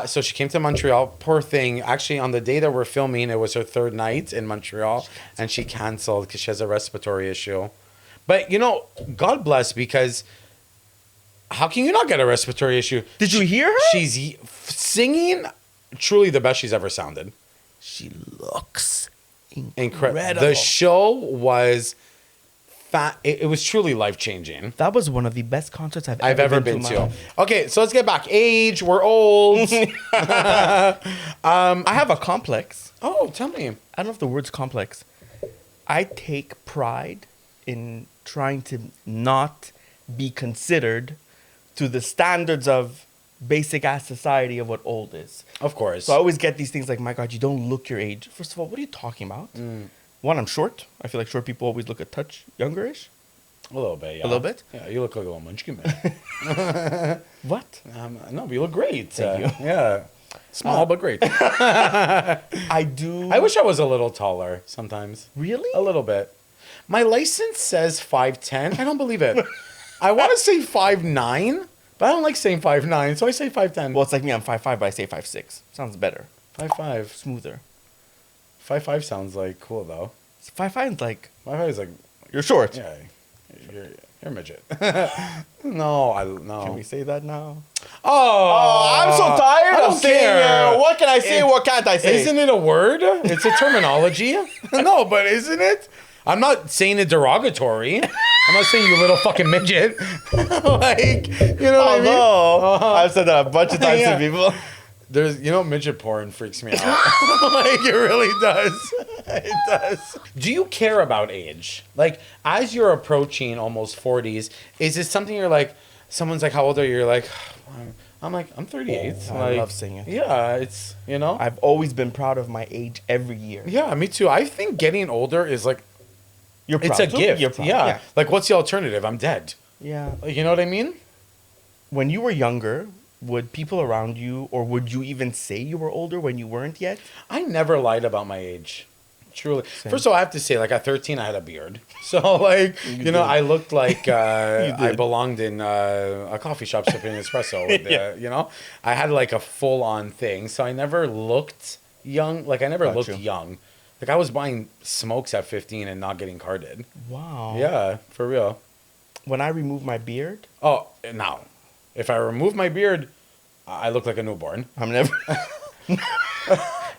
So she came to Montreal. Poor thing. Actually, on the day that we're filming, it was her third night in Montreal, and she canceled because she has a respiratory issue. But God bless, because how can you not get a respiratory issue? Did you hear her? She's singing truly the best she's ever sounded. She looks Incredible. The show was it was truly life-changing. That was one of the best concerts I've ever been to. Okay, so let's get back. Age, we're old. I have a complex. Oh, tell me. I don't know if the word's complex. I take pride in trying to not be considered to the standards of basic ass society of what old is. Of course. So I always get these things like, my God, you don't look your age. First of all, what are you talking about? One, I'm short. I feel like short people always look a touch younger-ish. A little bit, yeah. A little bit? Yeah, you look like a little munchkin man. What? No, but you look great. Thank you. Yeah. Small, but great. I do. I wish I was a little taller sometimes. Really? A little bit. My license says 5'10". I don't believe it. I want to say 5'9", but I don't like saying 5'9", so I say 5'10". Well, it's like me. I'm 5'5", but I say 5'6". Sounds better. 5'5". Smoother. 5'5" sounds like cool though. 5'5" is like 5'5" is like you're short. yeah, you're a midget. No. Can we say that now? Oh, I'm so tired I of don't saying, care. what can I say, what can't I say? Isn't it a word? It's a terminology. No, but isn't it? I'm not saying it derogatory. I'm not saying you little fucking midget. Like, you know what I mean? Although, I've said that a bunch of times Yeah. to people. There's, midget porn freaks me out. Like, it really does. It does. Do you care about age? Like, as you're approaching almost 40s, is it something you're like, someone's like, how old are you? You're like, I'm like, I'm 38. I Like, love singing. Yeah, it's, I've always been proud of my age every year. Yeah, me too. I think getting older is like, You're proud it's a too? gift. You're proud. Yeah. Like, what's the alternative? I'm dead. Yeah. Like, you know what I mean? When you were younger, would people around you, or would you even say you were older when you weren't yet? I never lied about my age. Truly. Same. First of all, I have to say, like, at 13, I had a beard. So, like, did. I looked like I did. belonged in a coffee shop sipping espresso. With I had, like, a full-on thing. So I never looked young. Like, I never Got looked you. young. Like, I was buying smokes at 15 and not getting carded. Wow. Yeah, for real. When I removed my beard, Oh, now, if I remove my beard, I look like a newborn. I'm never...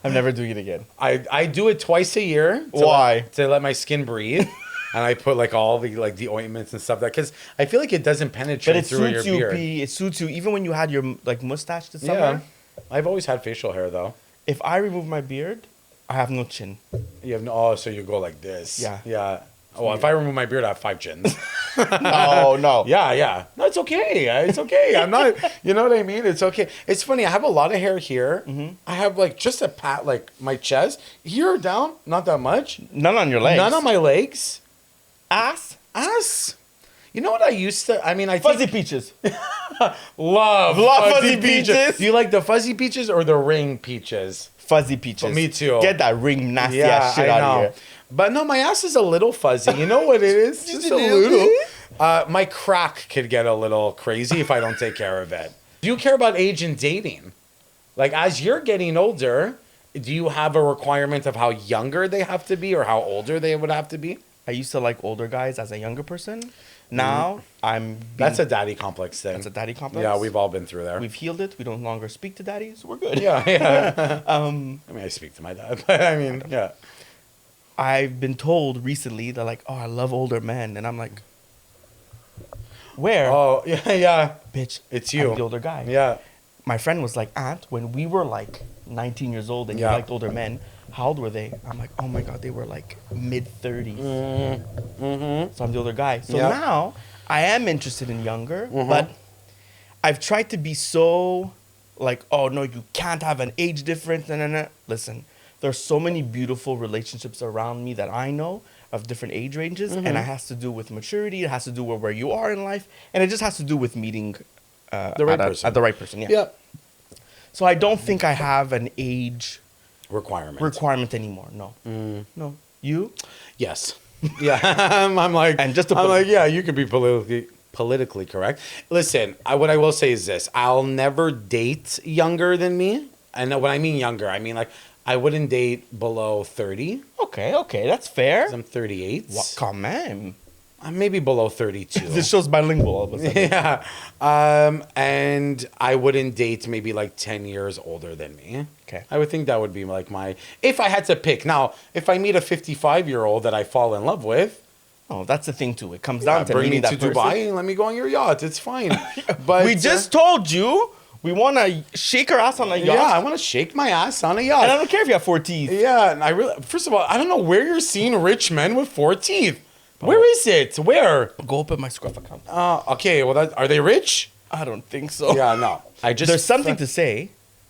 I'm never doing it again. I do it twice a year. Why? To let my skin breathe. And I put like all the ointments and stuff because I feel like it doesn't penetrate But it through your suits you, beard. P. It suits you. Even when you had your like mustache this summer. Yeah, I've always had facial hair though. If I remove my beard, I have no chin. You have no. So you go like this. Yeah. Yeah. Well, if I remove my beard, I have 5 chins. No. Yeah. No, it's okay. It's okay. I'm not. You know what I mean? It's okay. It's funny. I have a lot of hair here. Mm-hmm. I have like just a pat, like my chest here down, not that much. None on your legs. None on my legs. ass. Ass. You know what I used to? I mean, I Fuzzy think, peaches. love fuzzy peaches. Do you like the fuzzy peaches or the ring peaches? Fuzzy peaches. Me too. Get that ring nasty ass shit out of here. But no, my ass is a little fuzzy. You know what it is? Just a little. My crack could get a little crazy if I don't take care of it. Do you care about age in dating? Like, as you're getting older, do you have a requirement of how younger they have to be or how older they would have to be? I used to like older guys as a younger person. Now I'm. That's a daddy complex thing. That's a daddy complex. Yeah, we've all been through there. We've healed it. We don't longer speak to daddy, so we're good. Yeah. Um, I mean, I speak to my dad, but I mean, yeah. I've been told recently that like, oh, I love older men, and I'm like, where? Oh, yeah. Bitch, It's you. I'm the older guy. Yeah. My friend was like, Aunt, when we were like 19 years old and you Yeah. liked older men, how old were they? I'm like, oh my God, they were like mid 30s. Mm-hmm. So I'm the older guy. So Yeah. now I am interested in younger, Mhm. but I've tried to be so like, oh no, you can't have an age difference. No. Listen, there's so many beautiful relationships around me that I know of different age ranges, and it has to do with maturity. It has to do with where you are in life, and it just has to do with meeting The right person. at the right person. Yeah. Yeah. So I don't think I have an age Requirement. anymore. No. No. You? Yes. Yeah. I'm like, And just to I'm put- like, yeah, you could be politically correct. Listen, what I will say is this: I'll never date younger than me. And when I mean younger, I mean like I wouldn't date below 30. Okay, that's fair. 'Cause I'm 38. Quand même. I'm maybe below 32. This show's bilingual all of a sudden. Yeah. And I wouldn't date maybe like 10 years older than me. Okay. I would think that would be like if I had to pick. Now, if I meet a 55-year-old that I fall in love with, Oh, that's the thing too. It comes down to bring me meeting to that person. Dubai and let me go on your yacht. It's fine. But We just told you we want to shake our ass on a yacht. yeah, I want to shake my ass on a And I yacht. don't care if you have 4 teeth. Yeah, and I really, first of all, I don't know where you're seeing rich men with 4 teeth. Where is it? Where? Go open my Scruff account. Okay, well, are they rich? I don't think so. Yeah, no. There's something to say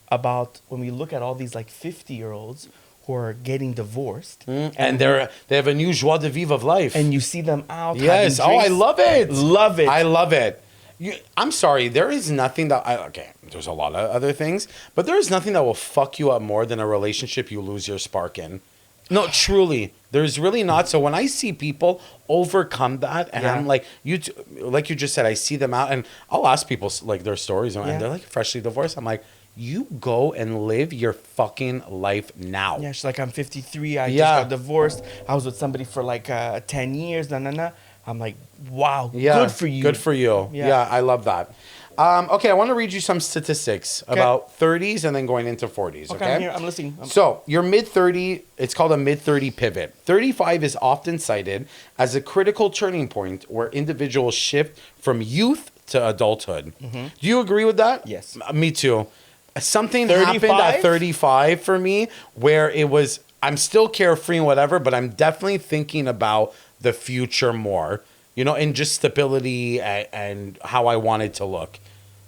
about when we look at all these like 50-year-olds who are getting divorced, And they have a new joie de vivre of life. and you see them out. Yes. having Oh, I drinks. love it. Love it. I love it. I'm sorry. There is nothing that okay. There's a lot of other things, but there is nothing that will fuck you up more than a relationship you lose your spark in. No, truly, there's really not. So when I see people overcome that, and Yeah. I'm like, like you just said, I see them out, and I'll ask people like their stories, and Yeah. they're like freshly divorced. I'm like, you go and live your fucking life now. Yeah, she's like, I'm 53. I just Yeah. got divorced. I was with somebody for like 10 years. I'm like, wow, Yeah, good for you. Good for you. Yeah. Yeah, I love that. Okay, I want to read you some statistics about 30s and then going into 40s. Okay, I'm here. I'm listening. So your mid 30, it's called a mid 30 pivot. 35 is often cited as a critical turning point where individuals shift from youth to adulthood. Do you agree with that? Yes. Me too. Something happened at 35 for me where it was, I'm still carefree and whatever, but I'm definitely thinking about the future more, you know, and just stability and how I want it to look.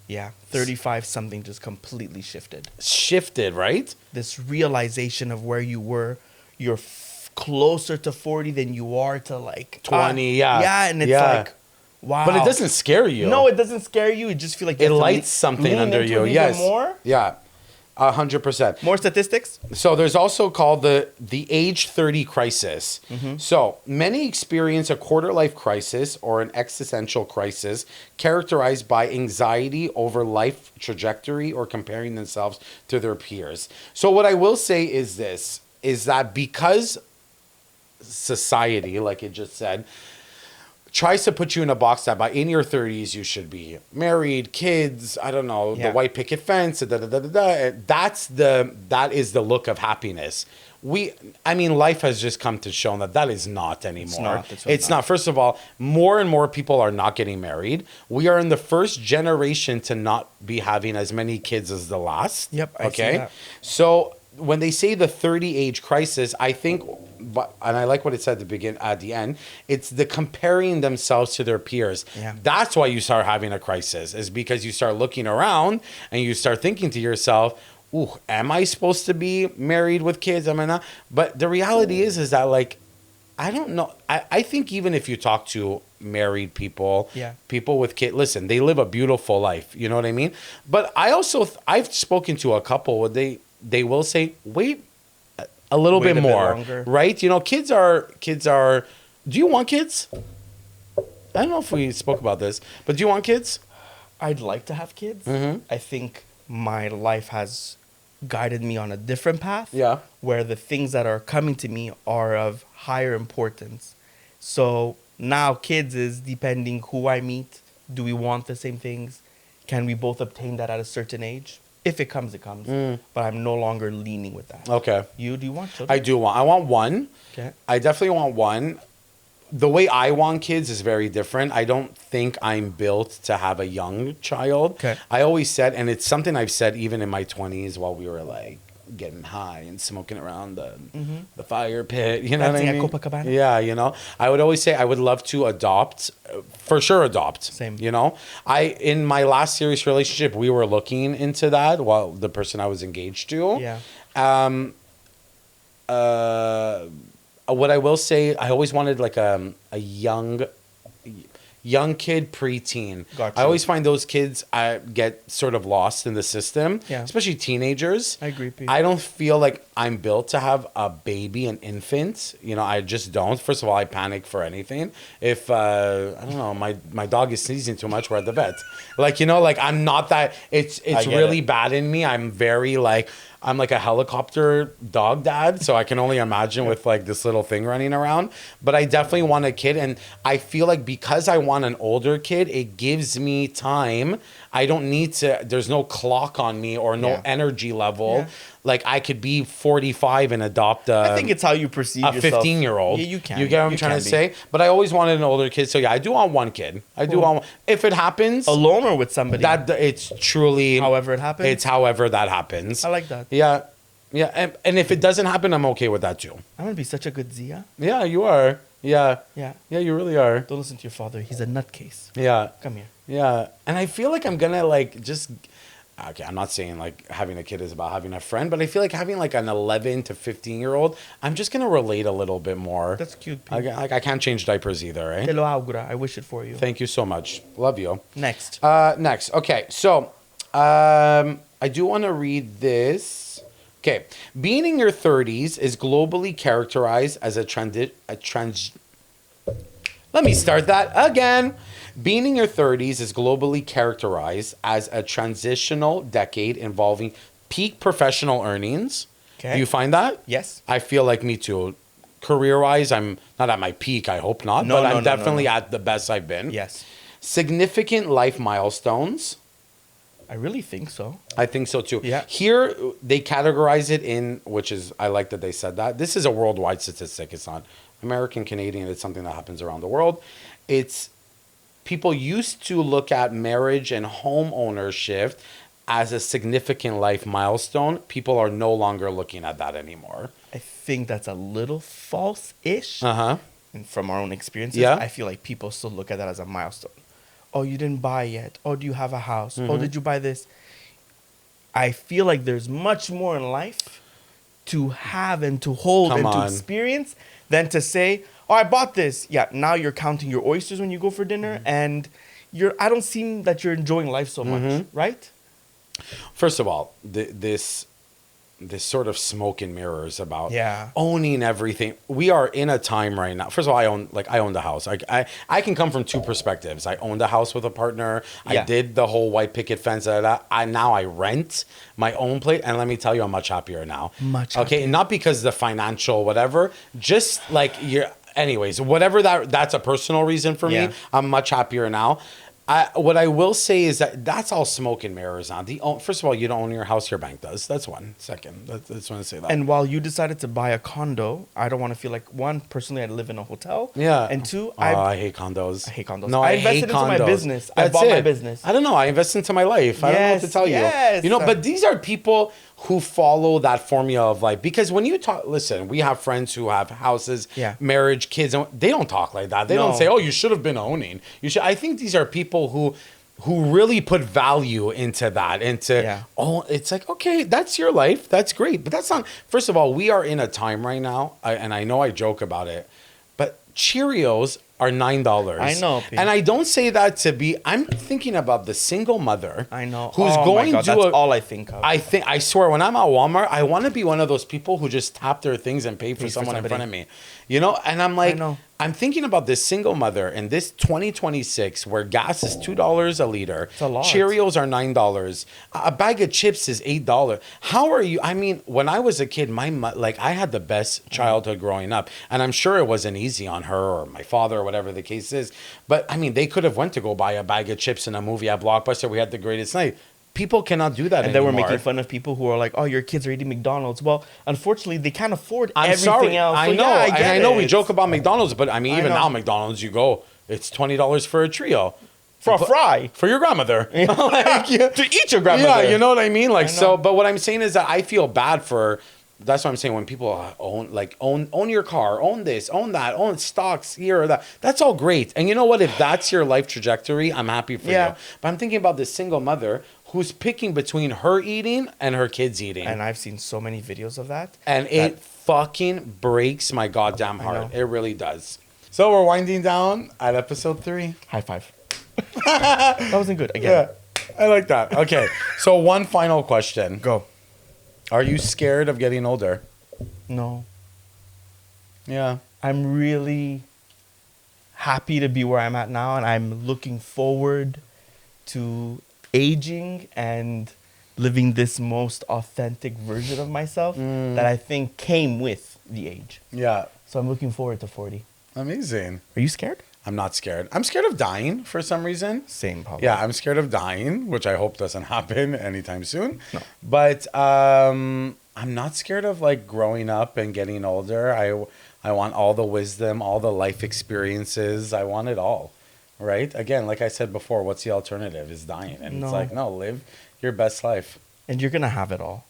Yeah, 35, something just completely shifted. Shifted, right? This realization of where you were, you're closer to 40 than you are to like 20, yeah. Yeah, and it's like, wow. But it doesn't scare you. No, it doesn't scare you. It just feel like you It have to lights something under you. Yes. More? Yeah. 100%. More statistics? So there's also called the age 30 crisis. So many experience a quarter life crisis or an existential crisis characterized by anxiety over life trajectory or comparing themselves to their peers. So what I will say is this, is that because society, like it just said, tries to put you in a box that by in your 30s you should be married, kids, I don't know, the white picket fence, that is the look of happiness. Life has just come to show that is not anymore. It's not. First of all, more and more people are not getting married. We are in the first generation to not be having as many kids as the last. Yep. I see okay. that. So when they say the 30 age crisis, I think, and I like what it said at the end, it's the comparing themselves to their peers. Yeah. That's why you start having a crisis, is because you start looking around and you start thinking to yourself, ooh, am I supposed to be married with kids? Am I not? But the reality is that like, I don't know. I think even if you talk to married people, people with kids, listen, they live a beautiful life. You know what I mean? But I've spoken to a couple where they will say, wait a little bit more, right? You know, kids are, do you want kids? I don't know if we spoke about this, but do you want kids? I'd like to have kids. I think my life has guided me on a different path. Yeah. Where the things that are coming to me are of higher importance. So now kids is depending who I meet. Do we want the same things? Can we both obtain that at a certain age? If it comes, it comes. But I'm no longer leaning with that. Okay. Do you want children? I want one. Okay. I definitely want one. The way I want kids is very different. I don't think I'm built to have a young child. Okay. I always said, and it's something I've said even in my 20s while we were like getting high and smoking around the fire pit, you know what I mean? Copacabana? Yeah, you know. I would always say I would love to adopt, for sure adopt. Same. You know, in my last serious relationship, we were looking into that while the person I was engaged to. Yeah. What I will say, I always wanted like a young kid, preteen. Gotcha. I always find those kids get sort of lost in the system, Yeah. especially teenagers. I agree, Pete. I don't feel like I'm built to have a baby, an infant. You know, I just don't. First of all, I panic for anything. If, I don't know, my dog is sneezing too much, we're at the vet. Like, you know, like I'm not that, it's really bad in me. I'm very like, I'm like a helicopter dog dad, so I can only imagine with like this little thing running around. But I definitely want a kid, and I feel like because I want an older kid, it gives me time. I don't need to, there's no clock on me or no energy level. Yeah. Like I could be 45 and adopt I think it's how you perceive a yourself. 15-year-old. Yeah, you can. You get what I'm trying to say? But I always wanted an older kid. So yeah, I do want one kid. I do want one. If it happens. Alone or with somebody? That it's truly. However it happens? It's however that happens. I like that. Yeah. Yeah. And if it doesn't happen, I'm okay with that too. I'm going to be such a good Zia. Yeah, you are. Yeah. Yeah. Yeah, you really are. Don't listen to your father. He's a nutcase. Yeah. Come here. Yeah. And I feel like I'm going to like just. Okay, I'm not saying like having a kid is about having a friend, but I feel like having like an 11 to 15-year-old, I'm just going to relate a little bit more. That's cute. I can't change diapers either, right? Te lo augura. I wish it for you. Thank you so much. Love you. Next. Next. Okay, so I do want to read this. Okay. Being in your 30s is globally characterized as Let me start that again. Being in your 30s is globally characterized as a transitional decade involving peak professional earnings. Okay. Do you find that? Yes. I feel like me too. Career-wise, I'm not at my peak, I hope not, but I'm definitely at the best I've been. Yes. Significant life milestones. I really think so. I think so too. Yeah. Here they categorize it in, which is, I like that they said that. This is a worldwide statistic. It's not American, Canadian. It's something that happens around the world. It's people used to look at marriage and home ownership as a significant life milestone. People are no longer looking at that anymore. I think that's a little false-ish. Uh-huh. And from our own experiences, Yeah. I feel like people still look at that as a milestone. Oh, you didn't buy yet. Oh, do you have a house? Oh, did you buy this? I feel like there's much more in life to have and to hold Come and to on. experience than to say, oh, I bought this. Yeah, now you're counting your oysters when you go for dinner, and I don't seem that you're enjoying life so much, right? First of all, this sort of smoke and mirrors about Yeah. owning everything. We are in a time right now. First of all, I own the house. I can come from two perspectives. I owned a house with a partner. I Yeah. did the whole white picket fence. Now I rent my own place, and let me tell you, I'm much happier now. Much Okay, happier. not because the financial whatever, just like you're. Anyways, whatever that's a personal reason for Yeah. me. I'm much happier now. What I will say is that's all smoke and mirrors on. First of all, you don't own your house, your bank does. That's one. Second, that's want to say that. And while you decided to buy a condo, I don't want to feel like, one, personally, I live in a hotel. Yeah. And two, I hate condos. I hate condos. No, I I invested hate into condos. my business. I That's bought my it. business. I don't know. I invest into my life. I don't know what to Yes, tell you. yes. You know, but these are people who follow that formula of life. Because when you talk, listen, we have friends who have houses, Yeah. marriage, kids. And they don't talk like that. They don't No. say, "Oh, you should have been owning." You should. I think these are people who really put value into that, Yeah. it's like, okay, that's your life, that's great, but that's not. First of all, we are in a time right now, and I know I joke about it, but Cheerios are $9. I know, P. and I don't say that to be. I'm thinking about the single mother. I know. Who's Oh my going God, to that's all I think of. I swear, when I'm at Walmart, I want to be one of those people who just tap their things and pay for for someone in somebody. front of me. You know, and I'm like, know. I'm thinking about this single mother in this 2026 where gas is $2 a liter. It's a lot. Cheerios are $9. A bag of chips is $8. How are you? I mean, when I was a kid, I had the best childhood growing up, and I'm sure it wasn't easy on her or my father or whatever the case is. But I mean, they could have went to go buy a bag of chips in a movie at Blockbuster. We had the greatest night. People cannot do that and anymore. then we're making fun of people who are like, "Oh, your kids are eating McDonald's." Well, unfortunately, they can't afford I'm everything sorry. else. I So, know. yeah, I and get I know we it. joke about McDonald's, but I mean, I even know. now, McDonald's, you go, it's $20 for a trio. for a fry For your grandmother. Like, yeah. to eat your grandmother. Yeah, you know what I mean? Like, I know. so, but what I'm saying is that I feel bad for. That's what I'm saying. When people own your car, own this, own that, own stocks here or that. That's all great. And you know what? If that's your life trajectory, I'm happy for Yeah. you. But I'm thinking about this single mother who's picking between her eating and her kids eating. And I've seen so many videos of that. And it fucking breaks my goddamn heart. know. It really does. So we're winding down at episode 3. High five. That wasn't good. Again. I like that. Okay. So one final question. Go. Are you scared of getting older? No. Yeah. I'm really happy to be where I'm at now, and I'm looking forward to aging and living this most authentic version of myself that I think came with the age. Yeah. So I'm looking forward to 40. Amazing. Are you scared? I'm not scared. I'm scared of dying for some reason. Same, probably. Yeah, I'm scared of dying, which I hope doesn't happen anytime soon. No. But I'm not scared of like growing up and getting older. I want all the wisdom, all the life experiences. I want it all. Right? Again, like I said before, what's the alternative? Is dying. And No. it's like, no, live your best life. And you're going to have it all.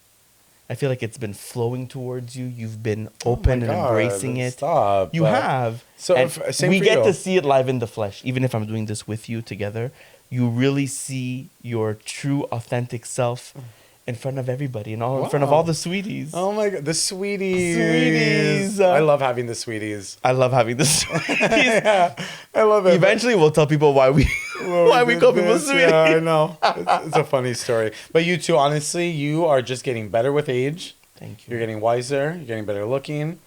I feel like it's been flowing towards you. You've been open and God, embracing it. stop. You have. So And same we for get you. to see it live in the flesh. Even if I'm doing this with you together, you really see your true, authentic self in front of everybody and all in front of Wow. all the sweeties. Oh my God, the sweeties. Sweeties. I love having the sweeties. I love having the sweeties. Yeah, I love it. Eventually, we'll tell people why we call people sweeties. Yeah, I know. It's a funny story. But you two, honestly, you are just getting better with age. Thank You're you. getting wiser. You're getting better looking.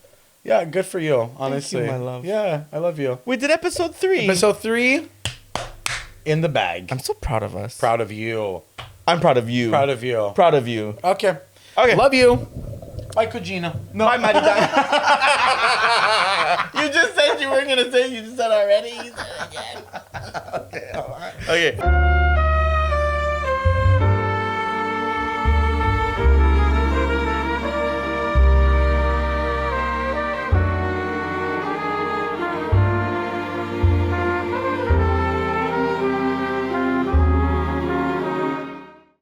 Yeah, good for you, honestly. my love. Yeah, I love you. We did episode 3. Episode 3, in the bag. I'm so proud of us. Proud of you. I'm proud of you. Proud of you. Proud of you. Okay. Okay. Love you. Bye, Kojina. No, bye, Maddie. You just said you weren't going to say it. You just said already. You said it again. Okay, all right. Okay.